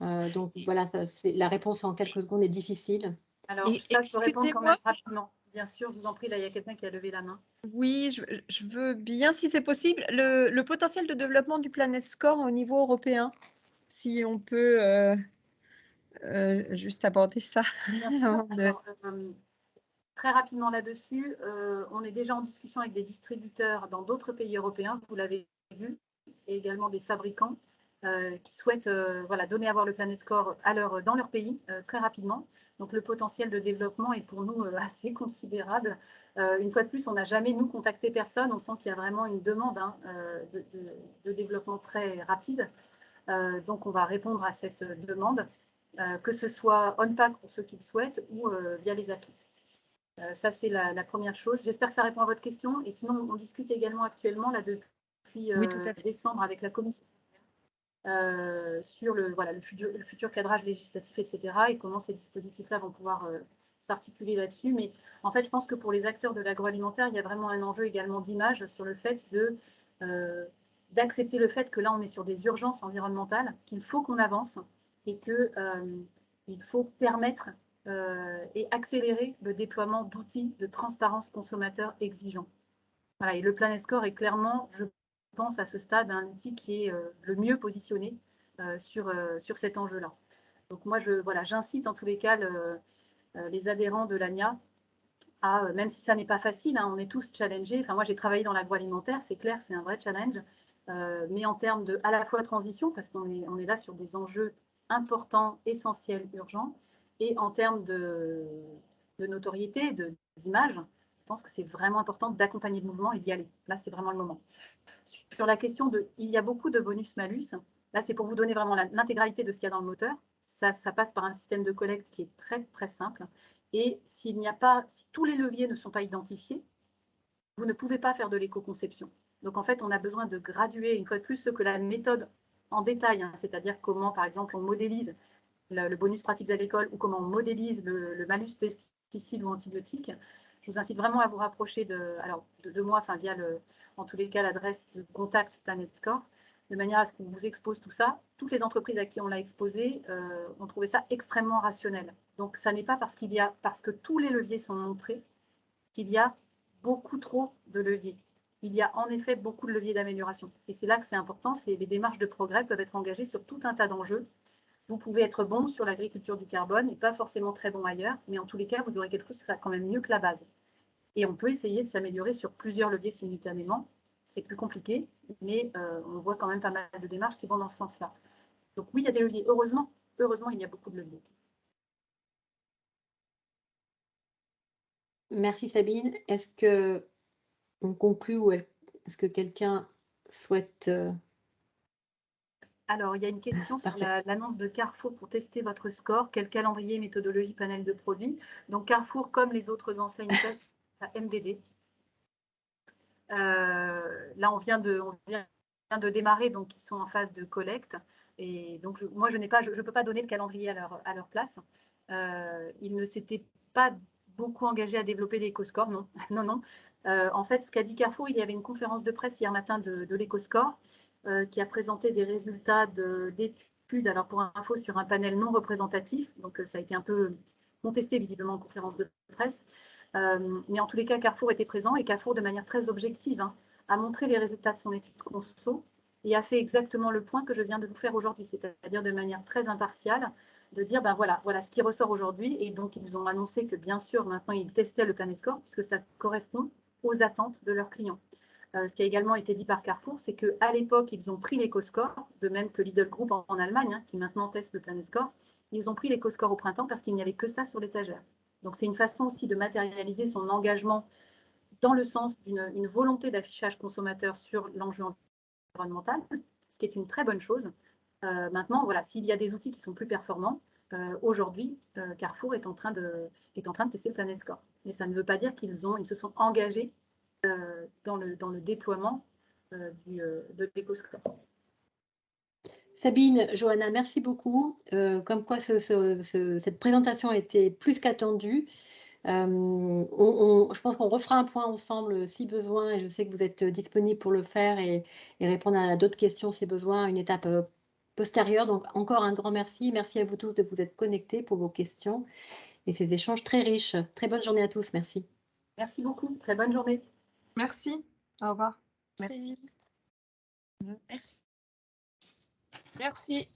Donc voilà, la réponse en quelques secondes est difficile.
Alors,
Et
ça, je peux répondre quand même
excusez-moi.
rapidement. Bien sûr, je vous en prie, là, il y a quelqu'un qui a levé la main.
Oui, je veux bien, si c'est possible, le potentiel de développement du Planet Score au niveau européen, si on peut juste aborder ça.
Bien sûr. Alors, très rapidement là-dessus, on est déjà en discussion avec des distributeurs dans d'autres pays européens, vous l'avez vu, et également des fabricants qui souhaitent donner à voir le Planet Score dans leur pays très rapidement. Donc le potentiel de développement est pour nous assez considérable. Une fois de plus, on n'a jamais, nous, contacté personne. On sent qu'il y a vraiment une demande de développement très rapide. Donc on va répondre à cette demande, que ce soit on-pack pour ceux qui le souhaitent ou via les applis. Ça, c'est la première chose. J'espère que ça répond à votre question. Et sinon, on discute également actuellement, là, depuis
Oui, tout à fait.
décembre, avec la Commission sur le futur cadrage législatif, etc. et comment ces dispositifs-là vont pouvoir s'articuler là-dessus. Mais en fait, je pense que pour les acteurs de l'agroalimentaire, il y a vraiment un enjeu également d'image sur le fait d'accepter le fait que là, on est sur des urgences environnementales, qu'il faut qu'on avance et qu'il faut permettre et accélérer le déploiement d'outils de transparence consommateur exigeants. Voilà, et le Planet Score est clairement, je pense, à ce stade, un outil qui est le mieux positionné sur cet enjeu-là. Donc moi, j'incite en tous les cas les adhérents de l'ANIA à, même si ça n'est pas facile, hein, on est tous challengés. Enfin, moi, j'ai travaillé dans l'agroalimentaire, c'est clair, c'est un vrai challenge. Mais en termes de, à la fois transition, parce qu'on est là sur des enjeux importants, essentiels, urgents, et en termes de notoriété, d'image, je pense que c'est vraiment important d'accompagner le mouvement et d'y aller. Là, c'est vraiment le moment. Sur la question il y a beaucoup de bonus-malus. Là, c'est pour vous donner vraiment l'intégralité de ce qu'il y a dans le moteur. Ça passe par un système de collecte qui est très, très simple. Et si tous les leviers ne sont pas identifiés, vous ne pouvez pas faire de l'éco-conception. Donc, en fait, on a besoin de graduer, une fois de plus, ce que la méthode en détail, hein, c'est-à-dire comment, par exemple, on modélise le bonus pratiques agricoles ou comment on modélise le malus pesticides ou antibiotiques. Je vous incite vraiment à vous rapprocher de moi, enfin via en tous les cas l'adresse contact Planet Score, de manière à ce qu'on vous expose tout ça. Toutes les entreprises à qui on l'a exposé ont trouvé ça extrêmement rationnel. Donc ça n'est pas parce que tous les leviers sont montrés qu'il y a beaucoup trop de leviers. Il y a en effet beaucoup de leviers d'amélioration. Et c'est là que c'est important, les démarches de progrès peuvent être engagées sur tout un tas d'enjeux. Vous pouvez être bon sur l'agriculture du carbone et pas forcément très bon ailleurs, mais en tous les cas, vous aurez quelque chose qui sera quand même mieux que la base. Et on peut essayer de s'améliorer sur plusieurs leviers simultanément. C'est plus compliqué, mais on voit quand même pas mal de démarches qui vont dans ce sens-là. Donc oui, il y a des leviers. Heureusement, il y a beaucoup de leviers.
Merci Sabine. Est-ce qu'on conclut ou est-ce que quelqu'un souhaite...
Alors, il y a une question sur l'annonce de Carrefour pour tester votre score. Quel calendrier, méthodologie, panel de produits? Donc, Carrefour, comme les autres enseignes, testent la MDD. Là, on vient de démarrer, donc ils sont en phase de collecte. Et donc, moi, je ne peux pas donner le calendrier à leur place. Ils ne s'étaient pas beaucoup engagés à développer l'éco-score, non. non. En fait, ce qu'a dit Carrefour, il y avait une conférence de presse hier matin de l'éco-score qui a présenté des résultats d'études, alors pour info, sur un panel non représentatif. Donc, ça a été un peu contesté visiblement en conférence de presse. Mais en tous les cas, Carrefour était présent et Carrefour, de manière très objective, a montré les résultats de son étude conso et a fait exactement le point que je viens de vous faire aujourd'hui, c'est-à-dire de manière très impartiale, de dire, ben voilà ce qui ressort aujourd'hui. Et donc, ils ont annoncé que, bien sûr, maintenant, ils testaient le Planet Score puisque ça correspond aux attentes de leurs clients. Ce qui a également été dit par Carrefour, c'est qu'à l'époque, ils ont pris l'éco-score, de même que Lidl Group en Allemagne, qui maintenant teste le Planet Score. Ils ont pris l'éco-score au printemps parce qu'il n'y avait que ça sur l'étagère. Donc, c'est une façon aussi de matérialiser son engagement dans le sens d'une volonté d'affichage consommateur sur l'enjeu environnemental, ce qui est une très bonne chose. Maintenant, voilà, s'il y a des outils qui sont plus performants, aujourd'hui, Carrefour est en train de tester le Planet Score. Mais ça ne veut pas dire qu'ils se sont engagés dans le déploiement de l'EcoScore.
Sabine, Johanna, merci beaucoup. Comme quoi cette présentation a été plus qu'attendue. Je pense qu'on refera un point ensemble si besoin, et je sais que vous êtes disponible pour le faire et répondre à d'autres questions si besoin, une étape postérieure. Donc encore un grand merci. Merci à vous tous de vous être connectés pour vos questions et ces échanges très riches. Très bonne journée à tous. Merci.
Merci beaucoup. Très bonne journée.
Merci. Au revoir.
Merci.
Merci.
Merci.